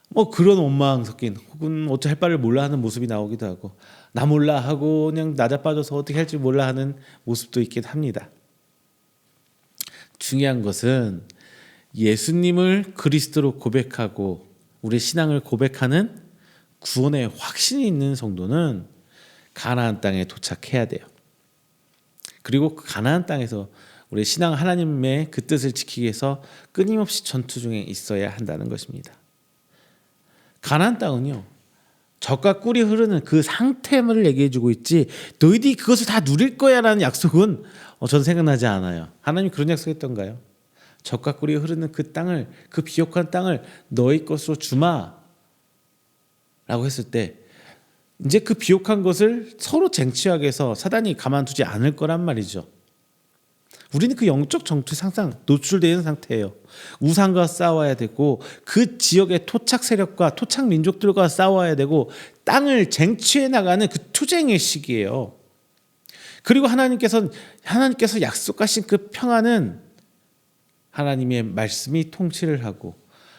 뭐 그런 원망 섞인 혹은 어찌 할 바를 몰라 하는 모습이 나오기도 하고 나 몰라 하고 그냥 나자빠져서 어떻게 할지 몰라 하는 모습도 있긴 합니다. 중요한 것은 예수님을 그리스도로 고백하고 우리의 신앙을 고백하는 구원의 확신이 있는 성도는 가나안 땅에 도착해야 돼요. 그리고 그 가나안 땅에서 우리의 신앙 하나님의 그 뜻을 지키기 위해서 끊임없이 전투 중에 있어야 한다는 것입니다. 가나안 땅은요, 젖과 꿀이 흐르는 그 상태를 얘기해주고 있지 너희들이 그것을 다 누릴 거야 라는 약속은 저는 생각나지 않아요. 하나님이 그런 약속했던가요? 젖과 꿀이 흐르는 그 땅을, 그 비옥한 땅을 너희 것으로 주마 라고 했을 때 이제 그 비옥한 것을 서로 쟁취하게 해서 사단이 가만두지 않을 거란 말이죠. 우리는 그 영적 전투에 항상 노출되어 있는 상태예요. 우상과 싸워야 되고 그 지역의 토착 세력과 토착 민족들과 싸워야 되고 땅을 쟁취해 나가는 그 투쟁의 시기예요. 그리고 하나님께서 약속하신 그 평안은 하나님의 말씀이 통치를 하고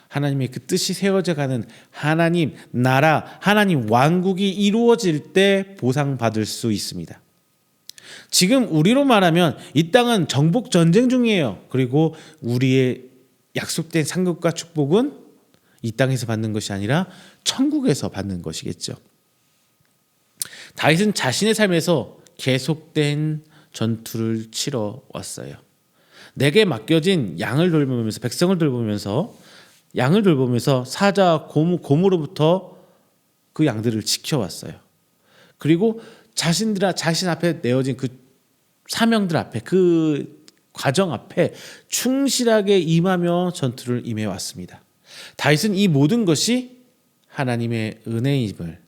하나님의 그 뜻이 세워져 가는 하나님 나라, 하나님 왕국이 이루어질 때 보상받을 수 있습니다. 지금 우리로 말하면 이 땅은 정복 전쟁 중이에요. 그리고 우리의 약속된 상급과 축복은 이 땅에서 받는 것이 아니라 천국에서 받는 것이겠죠. 다윗은 자신의 삶에서 계속된 전투를 치러 왔어요. 내게 맡겨진 양을 돌보면서 백성을 돌보면서 양을 돌보면서 사자 곰으로부터 그 양들을 지켜왔어요. 그리고 자신 앞에 내어진 그 사명들 앞에 그 과정 앞에 충실하게 임하며 전투를 임해왔습니다. 다윗은 이 모든 것이 하나님의 은혜임을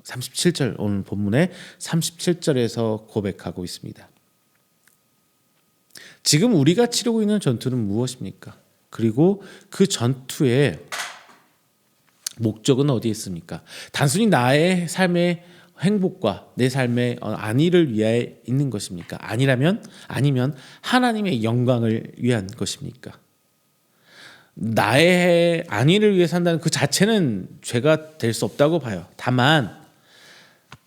37절 오늘 본문의 37절에서 고백하고 있습니다. 지금 우리가 치르고 있는 전투는 무엇입니까? 그리고 그 전투의 목적은 어디에 있습니까? 단순히 나의 삶의 행복과 내 삶의 안위를 위해 있는 것입니까? 아니면 하나님의 영광을 위한 것입니까? 나의 안위를 위해 산다는 그 자체는 죄가 될 수 없다고 봐요. 다만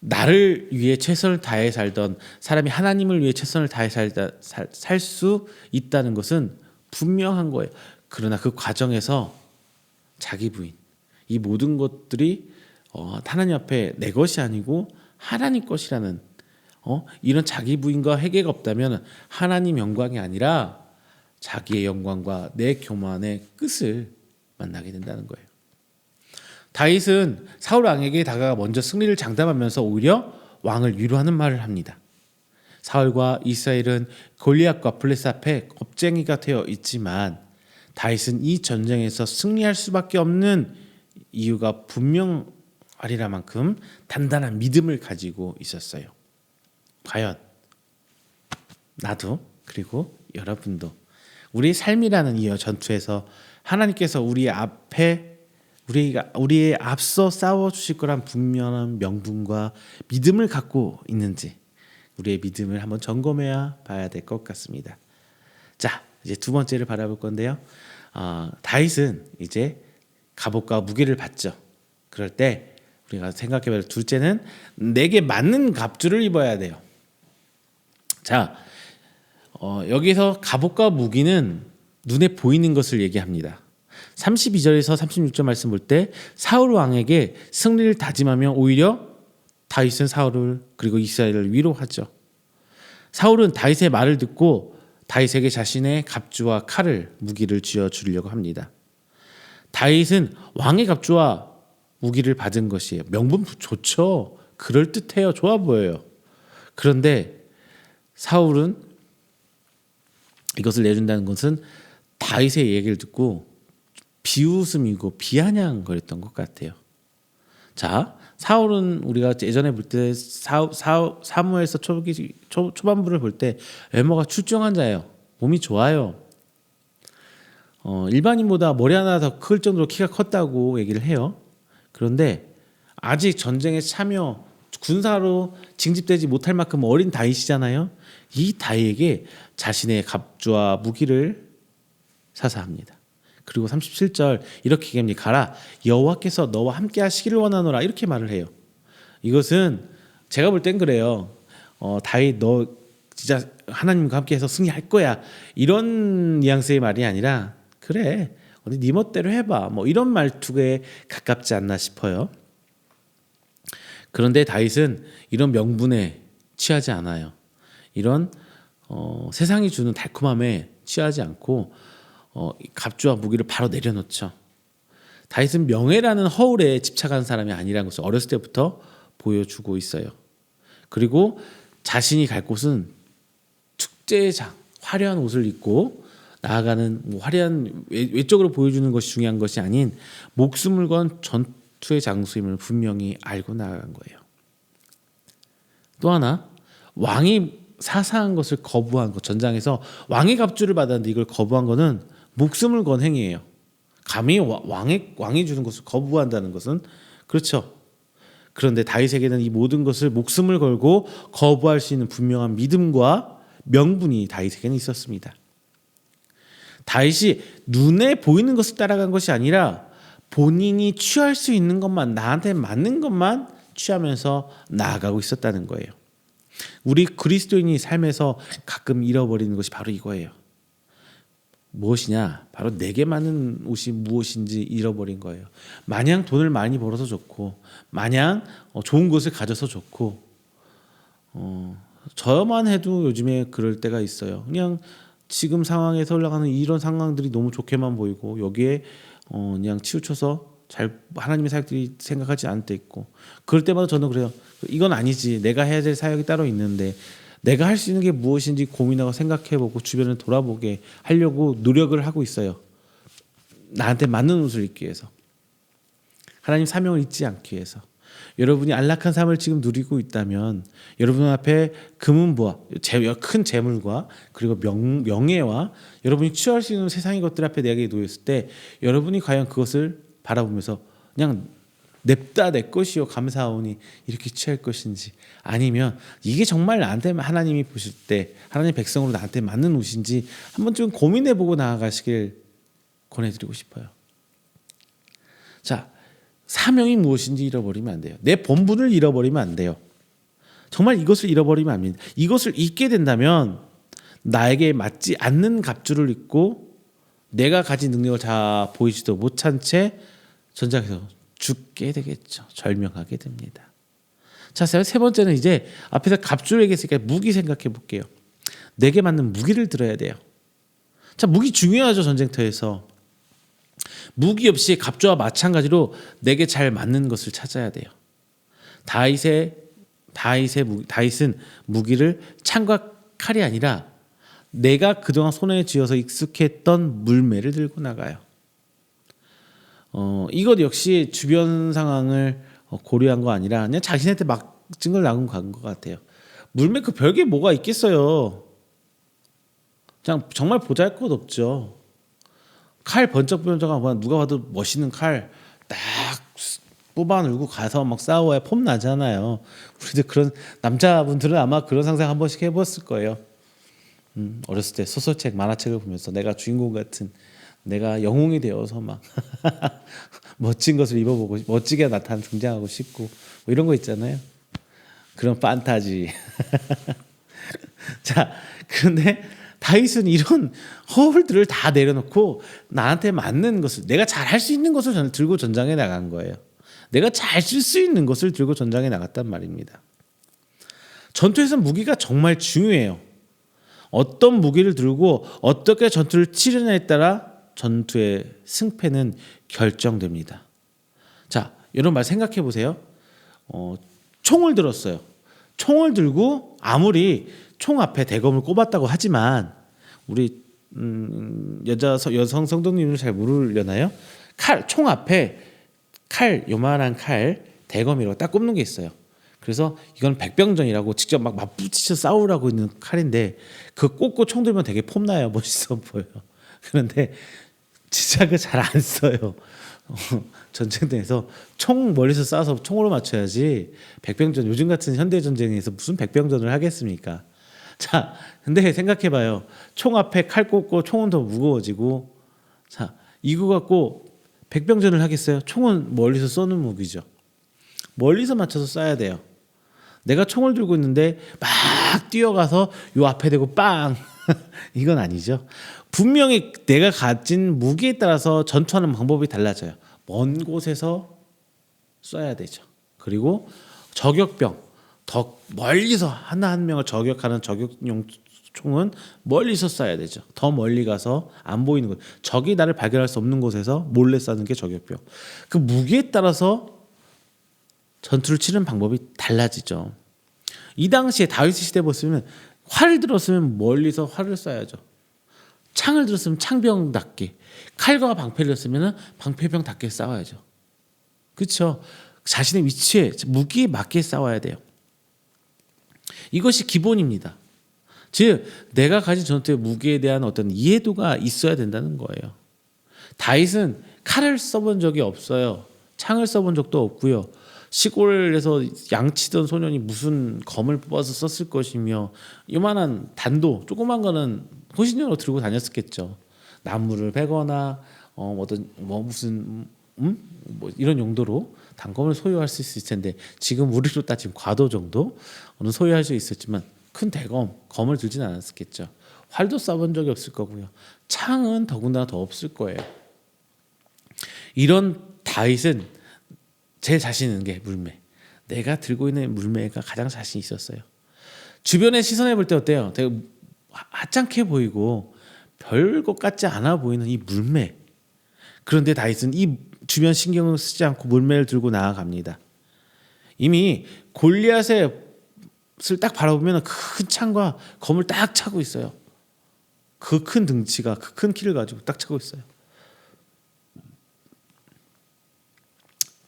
나를 위해 최선을 다해 살던 사람이 하나님을 위해 최선을 다해 살 수 있다는 것은 분명한 거예요. 그러나 그 과정에서 자기 부인, 이 모든 것들이 하나님 앞에 내 것이 아니고 하나님 것이라는 이런 자기 부인과 회개가 없다면 하나님 영광이 아니라 자기의 영광과 내 교만의 끝을 만나게 된다는 거예요. 다윗은 사울 왕에게 다가가 먼저 승리를 장담하면서 오히려 왕을 위로하는 말을 합니다. 사울과 이스라엘은 골리앗과 블레셋 앞에 겁쟁이가 되어 있지만 다윗은 이 전쟁에서 승리할 수밖에 없는 이유가 분명하리라 만큼 단단한 믿음을 가지고 있었어요. 과연 나도 그리고 여러분도 우리의 삶이라는 이 전투에서 하나님께서 우리의 앞서 싸워 주실 거란 분명한 명분과 믿음을 갖고 있는지 우리의 믿음을 한번 점검해야 봐야 될 것 같습니다. 자, 이제 두 번째를 바라볼 건데요. 다윗은 이제 갑옷과 무기를 받죠. 그럴 때 우리가 생각해봐야 둘째는 내게 맞는 갑주를 입어야 돼요. 자, 여기서 갑옷과 무기는 눈에 보이는 것을 얘기합니다. 32절에서 36절 말씀 볼 때 사울 왕에게 승리를 다짐하며 오히려 다윗은 사울을 그리고 이스라엘을 위로하죠. 사울은 다윗의 말을 듣고 다윗에게 자신의 갑주와 칼을 무기를 쥐어 주려고 합니다. 다윗은 왕의 갑주와 무기를 받은 것이에요. 명분 좋죠. 그럴듯해요. 좋아 보여요. 그런데 사울은 이것을 내준다는 것은 다윗의 얘기를 듣고 비웃음이고 비아냥거렸던 것 같아요. 자, 사울은 우리가 예전에 볼 때 사무엘서 초반부를 볼 때 외모가 출중한 자예요. 몸이 좋아요. 일반인보다 머리 하나 더 클 정도로 키가 컸다고 얘기를 해요. 그런데 아직 전쟁에 참여 군사로 징집되지 못할 만큼 어린 다윗이잖아요. 이 다윗에게 자신의 갑주와 무기를 사사합니다. 그리고 37절 이렇게 얘기합니다. 가라, 여호와께서 너와 함께 하시기를 원하노라, 이렇게 말을 해요. 이것은 제가 볼 땐 그래요. 다윗 너 진짜 하나님과 함께해서 승리할 거야, 이런 뉘앙스의 말이 아니라 그래 어디 네 멋대로 해봐, 뭐 이런 말투에 가깝지 않나 싶어요. 그런데 다윗은 이런 명분에 취하지 않아요. 이런 세상이 주는 달콤함에 취하지 않고 갑주와 무기를 바로 내려놓죠. 다윗은 명예라는 허울에 집착한 사람이 아니라는 것을 어렸을 때부터 보여주고 있어요. 그리고 자신이 갈 곳은 축제장, 화려한 옷을 입고 나아가는 화려한 외적으로 보여주는 것이 중요한 것이 아닌 목숨을 건 전투의 장소임을 분명히 알고 나아간 거예요. 또 하나, 왕이 사사한 것을 거부한 것, 전장에서 왕의 갑주를 받았는데 이걸 거부한 것은 목숨을 건 행위예요. 감히 왕이 주는 것을 거부한다는 것은, 그렇죠. 그런데 다윗에게는 이 모든 것을 목숨을 걸고 거부할 수 있는 분명한 믿음과 명분이 다윗에게는 있었습니다. 다윗이 눈에 보이는 것을 따라간 것이 아니라 본인이 취할 수 있는 것만, 나한테 맞는 것만 취하면서 나아가고 있었다는 거예요. 우리 그리스도인이 삶에서 가끔 잃어버리는 것이 바로 이거예요. 무엇이냐? 바로 내게 맞는 옷이 무엇인지 잃어버린 거예요. 마냥 돈을 많이 벌어서 좋고, 마냥 좋은 것을 가져서 좋고, 저만 해도 요즘에 그럴 때가 있어요. 그냥 지금 상황에서 올라가는 이런 상황들이 너무 좋게만 보이고, 여기에 그냥 치우쳐서 잘 하나님의 사역들이 생각하지 않을 때 있고, 그럴 때마다 저는 그래요. 이건 아니지, 내가 해야 될 사역이 따로 있는데 내가 할 수 있는 게 무엇인지 고민하고 생각해보고 주변을 돌아보게 하려고 노력을 하고 있어요. 나한테 맞는 옷을 입기 위해서, 하나님 사명을 잊지 않기 위해서. 여러분이 안락한 삶을 지금 누리고 있다면 여러분 앞에 금은부와 큰 재물과 그리고 명예와 여러분이 취할 수 있는 세상의 것들 앞에 내게 놓였을 때 여러분이 과연 그것을 바라보면서 그냥 냅다 내 것이요 감사하오니 이렇게 취할 것인지, 아니면 이게 정말 나한테 하나님이 보실 때 하나님 백성으로 나한테 맞는 옷인지 한번 좀 고민해보고 나아가시길 권해드리고 싶어요. 자, 사명이 무엇인지 잃어버리면 안 돼요. 내 본분을 잃어버리면 안 돼요. 정말 이것을 잃어버리면 안 됩니다. 이것을 잊게 된다면 나에게 맞지 않는 갑주를 입고 내가 가진 능력을 다 보이지도 못한 채 전장에서 죽게 되겠죠. 절명하게 됩니다. 자, 세 번째는 이제 앞에서 갑주를 얘기했으니까 무기 생각해 볼게요. 내게 맞는 무기를 들어야 돼요. 자, 무기 중요하죠. 전쟁터에서. 무기 없이 갑주와 마찬가지로 내게 잘 맞는 것을 찾아야 돼요. 다윗은 무기를 창과 칼이 아니라 내가 그동안 손에 쥐어서 익숙했던 물매를 들고 나가요. 이것 역시 주변 상황을 고려한 거 아니라 그냥 자신한테 막 증걸 나온 간 것 같아요. 물매 그 별게 뭐가 있겠어요. 그냥 정말 보잘것 없죠. 칼 번쩍번쩍한 누가 봐도 멋있는 칼 딱 뽑아 누르고 가서 막 싸워야 폼 나잖아요. 우리도 그런 남자분들은 아마 그런 상상 한 번씩 해봤을 거예요. 어렸을 때 소설책, 만화책을 보면서 내가 주인공 같은, 내가 영웅이 되어서 막 멋진 것을 입어보고 멋지게 등장하고 싶고 뭐 이런 거 있잖아요. 그런 판타지. 자, 그런데 다윗은 이런 허울들을 다 내려놓고 나한테 맞는 것을, 내가 잘 할 수 있는 것을 들고 전장에 나간 거예요. 내가 잘 쓸 수 있는 것을 들고 전장에 나갔단 말입니다. 전투에서 무기가 정말 중요해요. 어떤 무기를 들고 어떻게 전투를 치르냐에 따라 전투의 승패는 결정됩니다. 자, 여러분 말 생각해 보세요. 총을 들었어요. 총을 들고 아무리 총 앞에 대검을 꼽았다고 하지만 우리 여성 성도님들 잘 모르려나요? 총 앞에 요만한 칼 대검이라고 딱 꼽는 게 있어요. 그래서 이건 백병전이라고 직접 막 맞붙이쳐 싸우라고 있는 칼인데 그 꽂고 총 들면 되게 폼나요. 멋있어 보여요. 그런데 지작을 잘 안 써요. 전쟁터에서 총 멀리서 쏴서 총으로 맞춰야지 백병전 요즘 같은 현대 전쟁에서 무슨 백병전을 하겠습니까? 자, 근데 생각해봐요. 총 앞에 칼 꽂고 총은 더 무거워지고 자 이거 갖고 백병전을 하겠어요? 총은 멀리서 쏘는 무기죠. 멀리서 맞춰서 쏴야 돼요. 내가 총을 들고 있는데 막 뛰어가서 요 앞에 대고 빵 이건 아니죠. 분명히 내가 가진 무기에 따라서 전투하는 방법이 달라져요. 먼 곳에서 쏴야 되죠. 그리고 저격병 더 멀리서 하나 한 명을 저격하는 저격용 총은 멀리서 쏴야 되죠. 더 멀리 가서 안 보이는 곳, 적이 나를 발견할 수 없는 곳에서 몰래 쏴는 게 저격병. 그 무기에 따라서 전투를 치는 방법이 달라지죠. 이 당시에 다윗 시대 보시면 활을 들었으면 멀리서 활을 쏴야죠. 창을 들었으면 창병답게, 칼과 방패를 들었으면 방패병답게 싸워야죠. 그렇죠? 자신의 위치에 무기에 맞게 싸워야 돼요. 이것이 기본입니다. 즉 내가 가진 전투의 무기에 대한 어떤 이해도가 있어야 된다는 거예요. 다윗은 칼을 써본 적이 없어요. 창을 써본 적도 없고요. 시골에서 양치던 소년이 무슨 검을 뽑아서 썼을 것이며 요만한 단도 조그만 거는 호신용으로 들고 다녔었겠죠. 나무를 베거나 어떤 무슨 뭐 이런 용도로 단검을 소유할 수 있을 텐데 지금 우리로 따지면 과도 정도는 소유할 수 있었지만 큰 대검, 검을 들진 않았겠죠. 활도 쏴본 적이 없을 거고요. 창은 더군다나 더 없을 거예요. 이런 다윗은 제일 자신 있는 게 물매. 내가 들고 있는 물매가 가장 자신 있었어요. 주변의 시선에 볼 때 어때요? 되게 하찮게 보이고 별것 같지 않아 보이는 이 물매. 그런데 다윗은 이 주변 신경을 쓰지 않고 물매를 들고 나아갑니다. 이미 골리앗을 딱 바라보면 큰 창과 검을 딱 차고 있어요. 그 큰 등치가 그 큰 키를 가지고 딱 차고 있어요.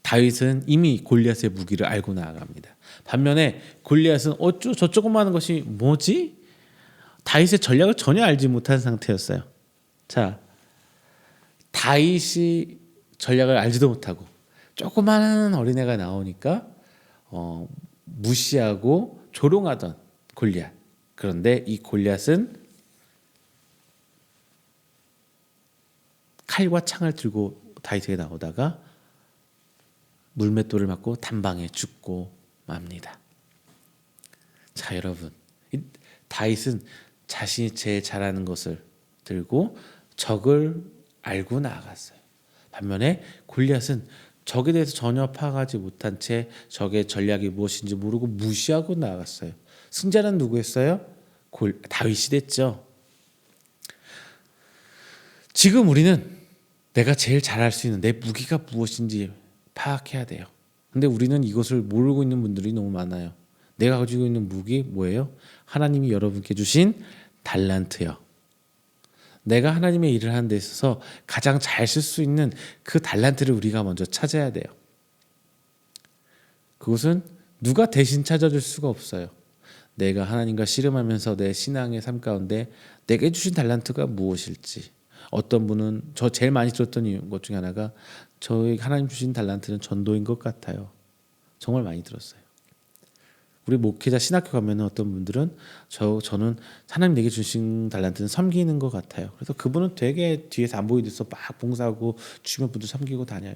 다윗은 이미 골리앗의 무기를 알고 나아갑니다. 반면에 골리앗은 어쭈 저 조그마한 것이 뭐지? 다윗의 전략을 전혀 알지 못한 상태였어요. 자, 다윗이 전략을 알지도 못하고 조그마한 어린애가 나오니까 무시하고 조롱하던 골리앗. 그런데 이 골리앗은 칼과 창을 들고 다윗에게 나오다가 물맷돌을 맞고 단방에 죽고 맙니다. 자, 여러분, 다윗은 자신이 제일 잘하는 것을 들고 적을 알고 나아갔어요. 반면에 골리앗은 적에 대해서 전혀 파악하지 못한 채 적의 전략이 무엇인지 모르고 무시하고 나아갔어요. 승자는 누구였어요? 다윗이 됐죠. 지금 우리는 내가 제일 잘할 수 있는 내 무기가 무엇인지 파악해야 돼요. 근데 우리는 이것을 모르고 있는 분들이 너무 많아요. 내가 가지고 있는 무기 뭐예요? 하나님이 여러분께 주신 달란트요. 내가 하나님의 일을 하는 데 있어서 가장 잘 쓸 수 있는 그 달란트를 우리가 먼저 찾아야 돼요. 그것은 누가 대신 찾아줄 수가 없어요. 내가 하나님과 씨름하면서 내 신앙의 삶 가운데 내게 주신 달란트가 무엇일지. 어떤 분은 저 제일 많이 들었던 것 중에 하나가 저희 하나님 주신 달란트는 전도인 것 같아요. 정말 많이 들었어요. 우리 목회자 신학교 가면 어떤 분들은 저는 하나님 내게 주신 달란트는 섬기는 것 같아요. 그래서 그분은 되게 뒤에서 안 보이듯이 막 봉사하고 주변 분들 섬기고 다녀요.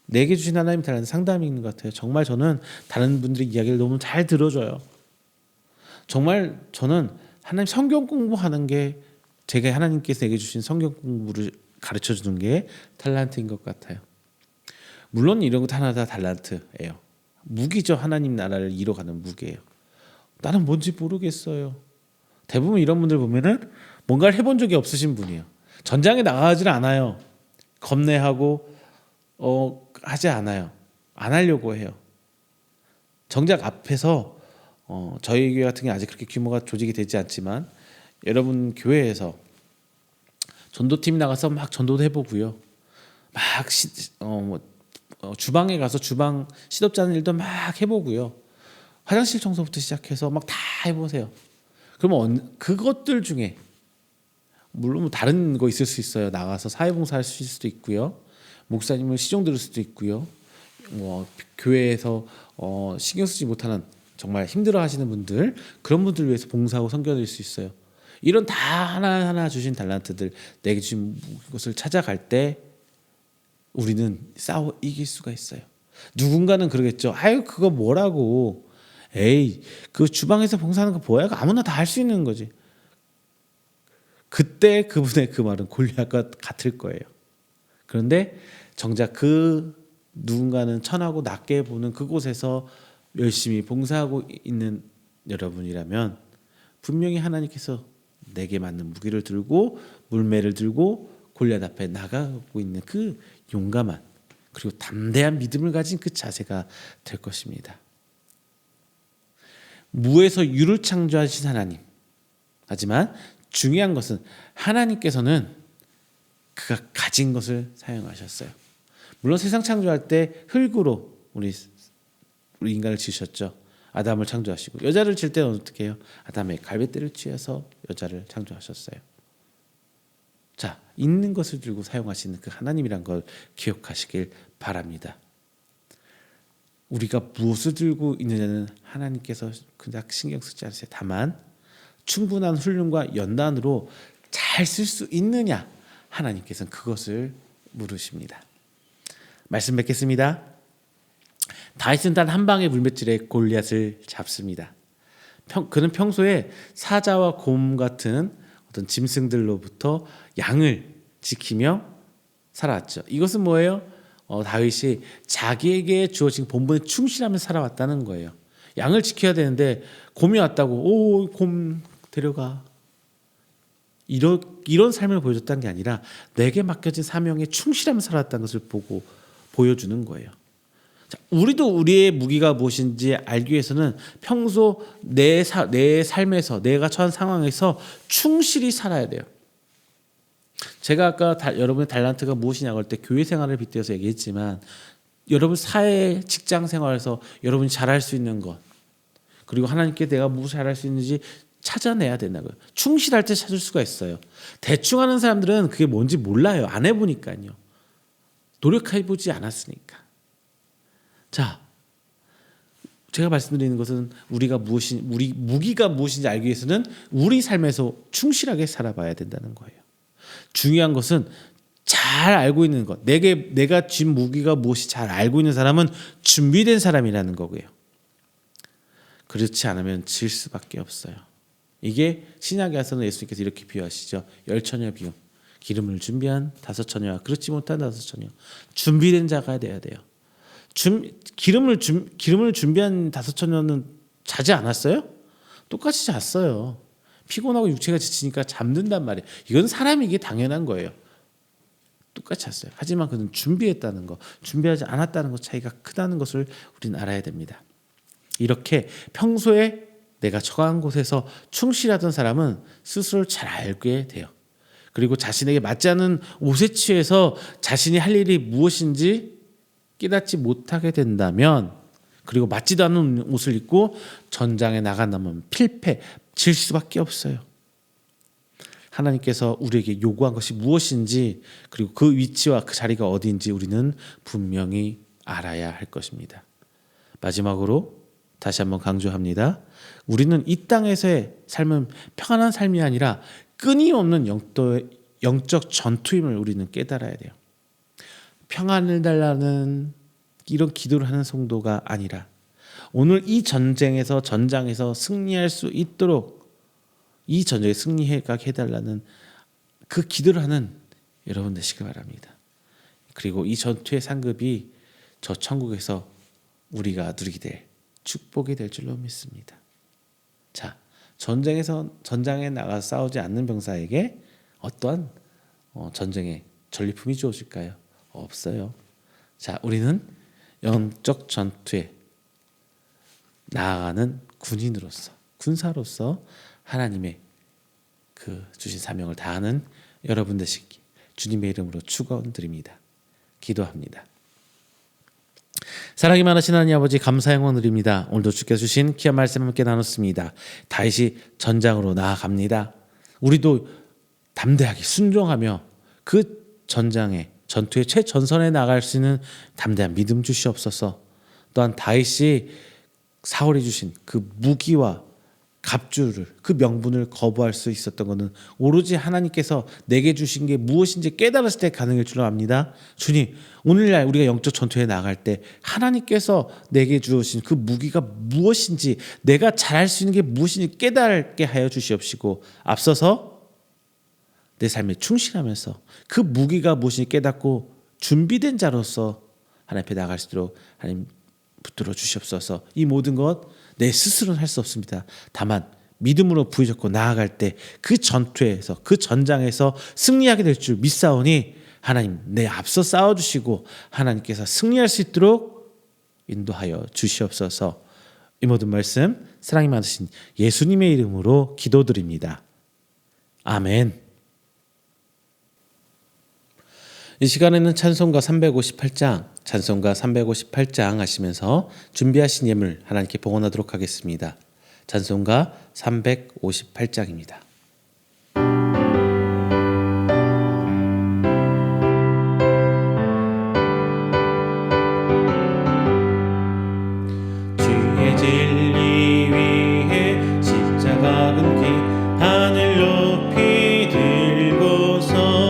내게 주신 하나님 달란트 상담이 있는 것 같아요. 정말 저는 다른 분들의 이야기를 너무 잘 들어줘요. 정말 저는 하나님 성경 공부하는 게 제가 하나님께서 내게 주신 성경 공부를 가르쳐 주는 게 달란트인 것 같아요. 물론 이런 것 하나 다 달란트예요. 무기죠. 하나님 나라를 이뤄가는 무기예요. 나는 뭔지 모르겠어요. 대부분 이런 분들 보면은 뭔가를 해본 적이 없으신 분이에요. 전장에 나가질 않아요. 겁내하고 하지 않아요. 안 하려고 해요. 정작 앞에서 저희 교회 같은 게 아직 그렇게 규모가 조직이 되지 않지만 여러분 교회에서 전도팀 나가서 막 전도도 해보고요. 막 주방에 가서 주방 시덥잖은 일도 막 해보고요. 화장실 청소부터 시작해서 막 다 해보세요. 그러면 그것들 중에 물론 뭐 다른 거 있을 수 있어요. 나가서 사회봉사할 수도 있고요. 목사님을 시종 들을 수도 있고요. 뭐 교회에서 신경 쓰지 못하는 정말 힘들어하시는 분들, 그런 분들 위해서 봉사하고 섬겨드릴 수 있어요. 이런 다 하나하나 주신 달란트들, 내게 주신 것을 찾아갈 때 우리는 싸워 이길 수가 있어요. 누군가는 그러겠죠. 아유 그거 뭐라고. 에이 그 주방에서 봉사하는 거 뭐야. 아무나 다 할 수 있는 거지. 그때 그분의 그 말은 골리앗과 같을 거예요. 그런데 정작 그 누군가는 천하고 낮게 보는 그곳에서 열심히 봉사하고 있는 여러분이라면 분명히 하나님께서 내게 맞는 무기를 들고 물매를 들고 골리앗 앞에 나가고 있는 그 용감한 그리고 담대한 믿음을 가진 그 자세가 될 것입니다. 무에서 유를 창조하신 하나님. 하지만 중요한 것은 하나님께서는 그가 가진 것을 사용하셨어요. 물론 세상 창조할 때 흙으로 우리 인간을 지으셨죠. 아담을 창조하시고 여자를 질 때는 어떻게 해요? 아담의 갈빗대를 취해서 여자를 창조하셨어요. 자, 있는 것을 들고 사용하시는 그 하나님이란 걸 기억하시길 바랍니다. 우리가 무엇을 들고 있느냐는 하나님께서 그닥 신경 쓰지 않으세요. 다만 충분한 훈련과 연단으로 잘 쓸 수 있느냐, 하나님께서는 그것을 물으십니다. 말씀 맺겠습니다. 다윗은 단 한 방의 물맷질에 골리앗을 잡습니다. 그는 평소에 사자와 곰 같은 어떤 짐승들로부터 양을 지키며 살아왔죠. 이것은 뭐예요? 다윗이 자기에게 주어진 본분에 충실하며 살아왔다는 거예요. 양을 지켜야 되는데 곰이 왔다고 곰 데려가. 이런 삶을 보여줬다는 게 아니라 내게 맡겨진 사명에 충실하며 살아왔다는 것을 보여주는 거예요. 자, 우리도 우리의 무기가 무엇인지 알기 위해서는 평소 내 삶에서 내가 처한 상황에서 충실히 살아야 돼요. 제가 아까 여러분의 달란트가 무엇이냐고 할 때 교회 생활을 빗대어서 얘기했지만 여러분 사회 직장 생활에서 여러분이 잘할 수 있는 것 그리고 하나님께 내가 무엇을 잘할 수 있는지 찾아내야 된다고요. 충실할 때 찾을 수가 있어요. 대충 하는 사람들은 그게 뭔지 몰라요. 안 해보니까요. 노력해보지 않았으니까. 자, 제가 말씀드리는 것은 우리 무기가 무엇인지 알기 위해서는 우리 삶에서 충실하게 살아봐야 된다는 거예요. 중요한 것은 잘 알고 있는 것. 내가 쥔 무기가 무엇이 잘 알고 있는 사람은 준비된 사람이라는 거고요. 그렇지 않으면 질 수밖에 없어요. 이게 신약에 와서는 예수님께서 이렇게 비유하시죠. 열처녀 비유. 기름을 준비한 5처녀와 그렇지 못한 5처녀. 준비된 자가 돼야 돼요. 기름을 준비한 5처녀는 자지 않았어요? 똑같이 잤어요. 피곤하고 육체가 지치니까 잠든단 말이에요. 이건 사람이기에 당연한 거예요. 똑같이 잤어요. 하지만 그는 준비했다는 거, 준비하지 않았다는 것 차이가 크다는 것을 우리는 알아야 됩니다. 이렇게 평소에 내가 처한 곳에서 충실하던 사람은 스스로를 잘 알게 돼요. 그리고 자신에게 맞지 않는 옷에 취해서 자신이 할 일이 무엇인지 깨닫지 못하게 된다면, 그리고 맞지도 않는 옷을 입고 전장에 나간다면 필패, 질 수밖에 없어요. 하나님께서 우리에게 요구한 것이 무엇인지, 그리고 그 위치와 그 자리가 어디인지 우리는 분명히 알아야 할 것입니다. 마지막으로 다시 한번 강조합니다. 우리는 이 땅에서의 삶은 평안한 삶이 아니라 끊임없는 영적 전투임을 우리는 깨달아야 돼요. 평안을 달라는 이런 기도를 하는 성도가 아니라 오늘 이 전장에서 승리할 수 있도록 이 전쟁에 승리하게 해달라는 그 기도를 하는 여러분 되시길 바랍니다. 그리고 이 전투의 상급이 저 천국에서 우리가 누리게 될 축복이 될 줄로 믿습니다. 자, 전장에 나가 싸우지 않는 병사에게 어떠한 전쟁의 전리품이 주어질까요? 없어요. 자, 우리는 영적 전투에 나아가는 군사로서 하나님의 그 주신 사명을 다하는 여러분 되시기 주님의 이름으로 축원드립니다. 기도합니다. 사랑이 많으신 하나님 아버지, 감사 영광 드립니다. 오늘도 주께서 주신 귀한 말씀 함께 나눴습니다. 다윗이 전장으로 나아갑니다. 우리도 담대하게 순종하며 그 전투의 최전선에 나갈 수 있는 담대한 믿음 주시옵소서. 또한 다윗이 사울이 주신 그 무기와 갑주를, 그 명분을 거부할 수 있었던 것은 오로지 하나님께서 내게 주신 게 무엇인지 깨달았을 때 가능할 줄로 압니다. 주님, 오늘날 우리가 영적 전투에 나갈 때 하나님께서 내게 주신 그 무기가 무엇인지, 내가 잘할 수 있는 게 무엇인지 깨달게 하여 주시옵시고, 앞서서 내 삶에 충실하면서 그 무기가 무엇인지 깨닫고 준비된 자로서 하나님 앞에 나갈 수 있도록 하나님 붙들어 주시옵소서. 이 모든 것 내 스스로는 할 수 없습니다. 다만 믿음으로 부여잡고 나아갈 때 그 전투에서, 그 전장에서 승리하게 될 줄 믿사오니 하나님 내 앞서 싸워주시고 하나님께서 승리할 수 있도록 인도하여 주시옵소서. 이 모든 말씀 사랑이 많으신 예수님의 이름으로 기도드립니다. 아멘. 이 시간에는 찬송가 358장 하시면서 준비하신 예물 하나님께 봉헌하도록 하겠습니다. 찬송가 358장입니다. 주의 진리 위해 십자가 금기 하늘 높이 들고서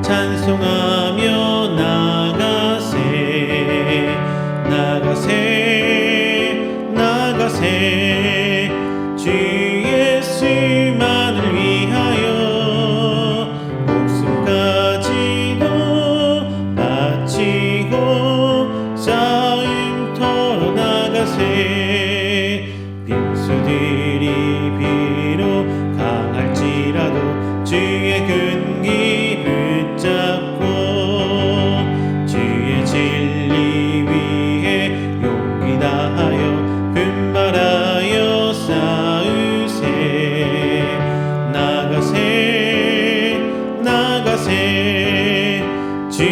찬송하며 나가세 주 예수만을 위하여 목숨까지도 바치고 싸움터로 나가세 빙수들이 비록 강할지라도 주의 근기 붙잡고 주의 진리 위해 용기 다하여 분발하여 싸우세 나가세 주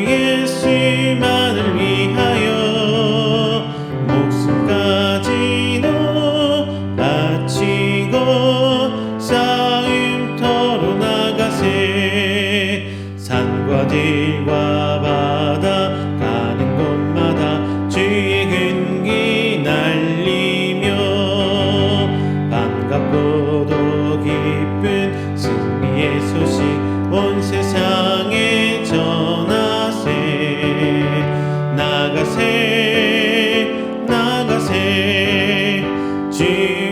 예수만을 위하여 목숨까지도 바치고 싸움터로 나가세 산과 들과 바다 가는 곳마다 주의 근기 날리며 반갑고도 기쁜 승리의 소식 온 세상에 전하세 나가세 주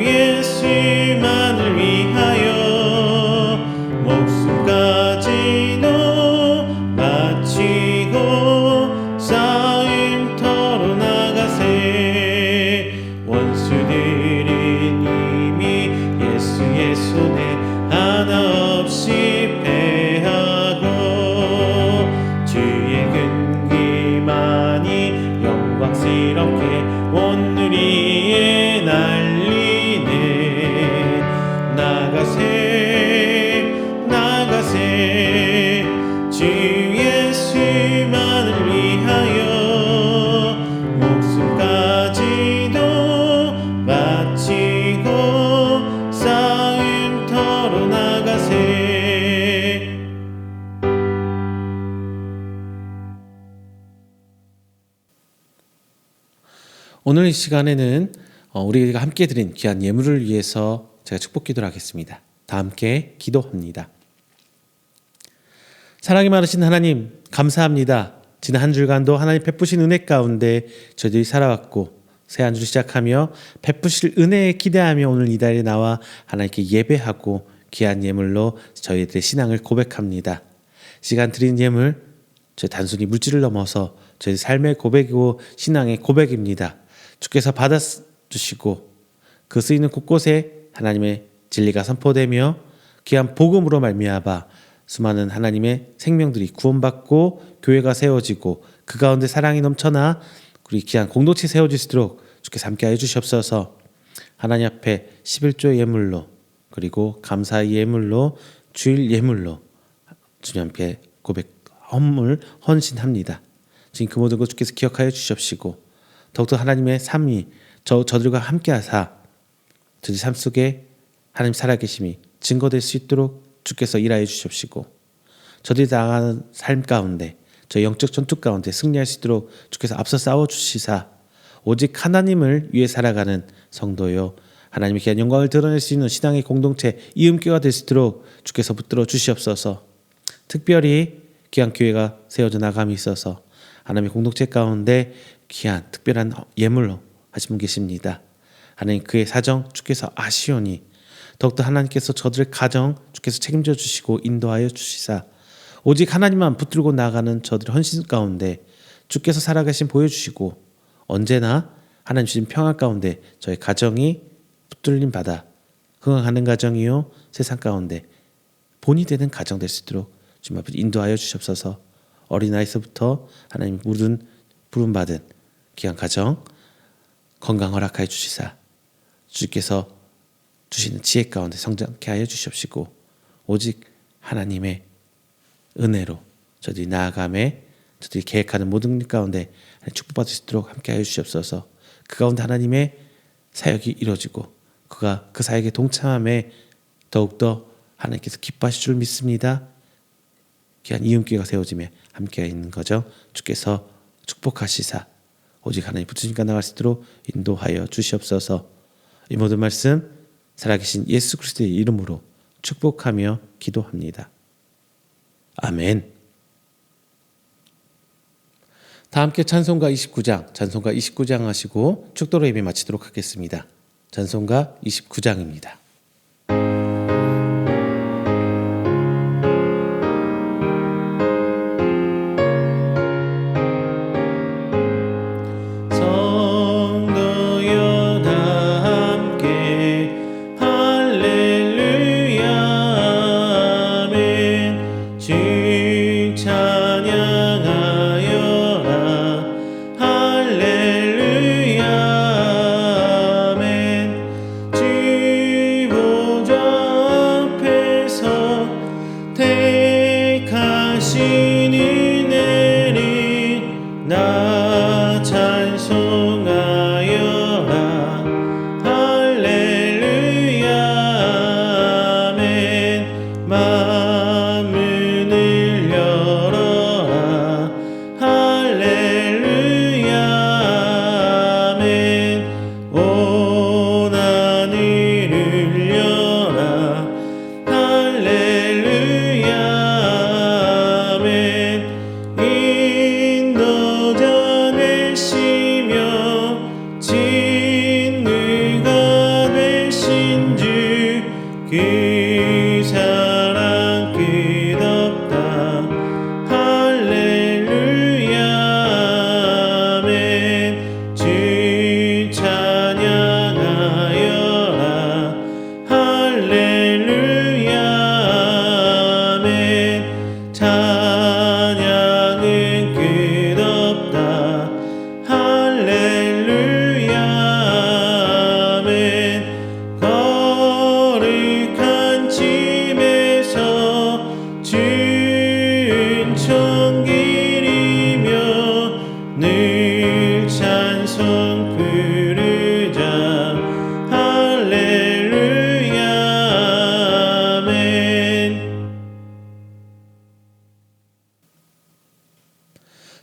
예수만을 위하여 목숨까지도 바치고 싸움터로 나가세 원수들은 이미 예수의 손에 하나 없이 패하고 주의 근기만이 영광스럽게 온 누리에 날리네 나가세 주 예수만을 위하여 목숨까지도 바치고 싸움터로 나가세. 오늘 이 시간에는 우리가 함께 드린 귀한 예물을 위해서 제가 축복 기도를 하겠습니다. 다 함께 기도합니다. 사랑이 많으신 하나님 감사합니다. 지난 한 주간도 하나님 베푸신 은혜 가운데 저희들이 살아왔고 새 한 주를 시작하며 베푸실 은혜에 기대하며 오늘 이 자리에 나와 하나님께 예배하고 귀한 예물로 저희들의 신앙을 고백합니다. 시간 드린 예물 저희 단순히 물질을 넘어서 저희 삶의 고백이고 신앙의 고백입니다. 주께서 받아주시고 그 쓰이는 곳곳에 하나님의 진리가 선포되며 귀한 복음으로 말미암아 수많은 하나님의 생명들이 구원받고 교회가 세워지고 그 가운데 사랑이 넘쳐나 우리 귀한 공동체 세워질 수 있도록 주께서 함께하여 주시옵소서. 하나님 앞에 11조의 예물로 그리고 감사의 예물로 주일 예물로 주님 앞에 고백 헌물 헌신합니다. 지금 그 모든 것 주께서 기억하여 주시옵시고 더욱더 하나님의 삶이 저들과 함께하사 저희 삶 속에 하나님 살아계심이 증거될 수 있도록 주께서 일하여 주십시고, 저들이 나아가는 삶 가운데, 저희 영적 전투 가운데 승리할 수 있도록 주께서 앞서 싸워주시사, 오직 하나님을 위해 살아가는 성도요, 하나님의 귀한 영광을 드러낼 수 있는 신앙의 공동체 이음교가 될 수 있도록 주께서 붙들어 주시옵소서. 특별히 귀한 교회가 세워져 나감이 있어서 하나님의 공동체 가운데 귀한 특별한 예물로 하신 분 계십니다. 하나님 그의 사정 주께서 아시오니 더욱더 하나님께서 저들의 가정 주께서 책임져 주시고 인도하여 주시사, 오직 하나님만 붙들고 나가는 저들의 헌신 가운데 주께서 살아계신 보여주시고, 언제나 하나님 주신 평화 가운데 저희 가정이 붙들림 받아 흥황하는 가정이요 세상 가운데 본이 되는 가정 될 수 있도록 주님 앞에 인도하여 주시옵소서. 어린아이서부터 하나님 부름받은 귀한 가정 건강 허락하여 주시사, 주께서 주시는 지혜 가운데 성장케 하여 주시옵시고, 오직 하나님의 은혜로 저들이 나아감에 저들이 계획하는 모든 일 가운데 축복받을 수 있도록 함께 하여 주시옵소서. 그 가운데 하나님의 사역이 이루어지고 그가 그 사역에 동참함에 더욱더 하나님께서 기뻐하실 줄 믿습니다. 귀한 이음교회가 세워지며 함께 있는 거죠. 주께서 축복하시사 오직 하나님 붙으니까 나갈 수 있도록 인도하여 주시옵소서. 이 모든 말씀 살아계신 예수 그리스도의 이름으로 축복하며 기도합니다. 아멘. 다 함께 찬송가 29장 하시고 축도로 예배 마치도록 하겠습니다. 찬송가 29장입니다.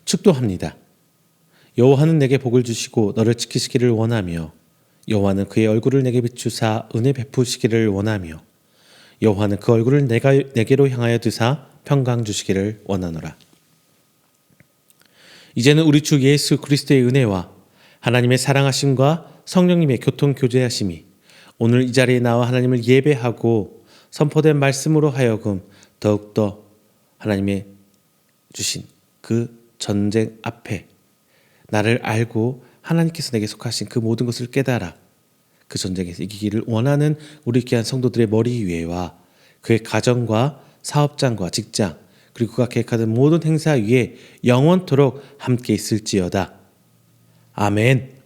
축도합니다. 여호와는 내게 복을 주시고 너를 지키시기를 원하며, 여호와는 그의 얼굴을 내게 비추사 은혜 베푸시기를 원하며, 여호와는 그 얼굴을 내게로 향하여 드사 평강 주시기를 원하노라. 이제는 우리 주 예수 그리스도의 은혜와 하나님의 사랑하심과 성령님의 교통 교제하심이 오늘 이 자리에 나와 하나님을 예배하고 선포된 말씀으로 하여금 더욱더 하나님의 주신 그 전쟁 앞에 나를 알고 하나님께서 내게 속하신 그 모든 것을 깨달아 그 전쟁에서 이기기를 원하는 우리 귀한 성도들의 머리 위에와 그의 가정과 사업장과 직장 그리고 그가 계획하는 모든 행사 위에 영원토록 함께 있을지어다. 아멘.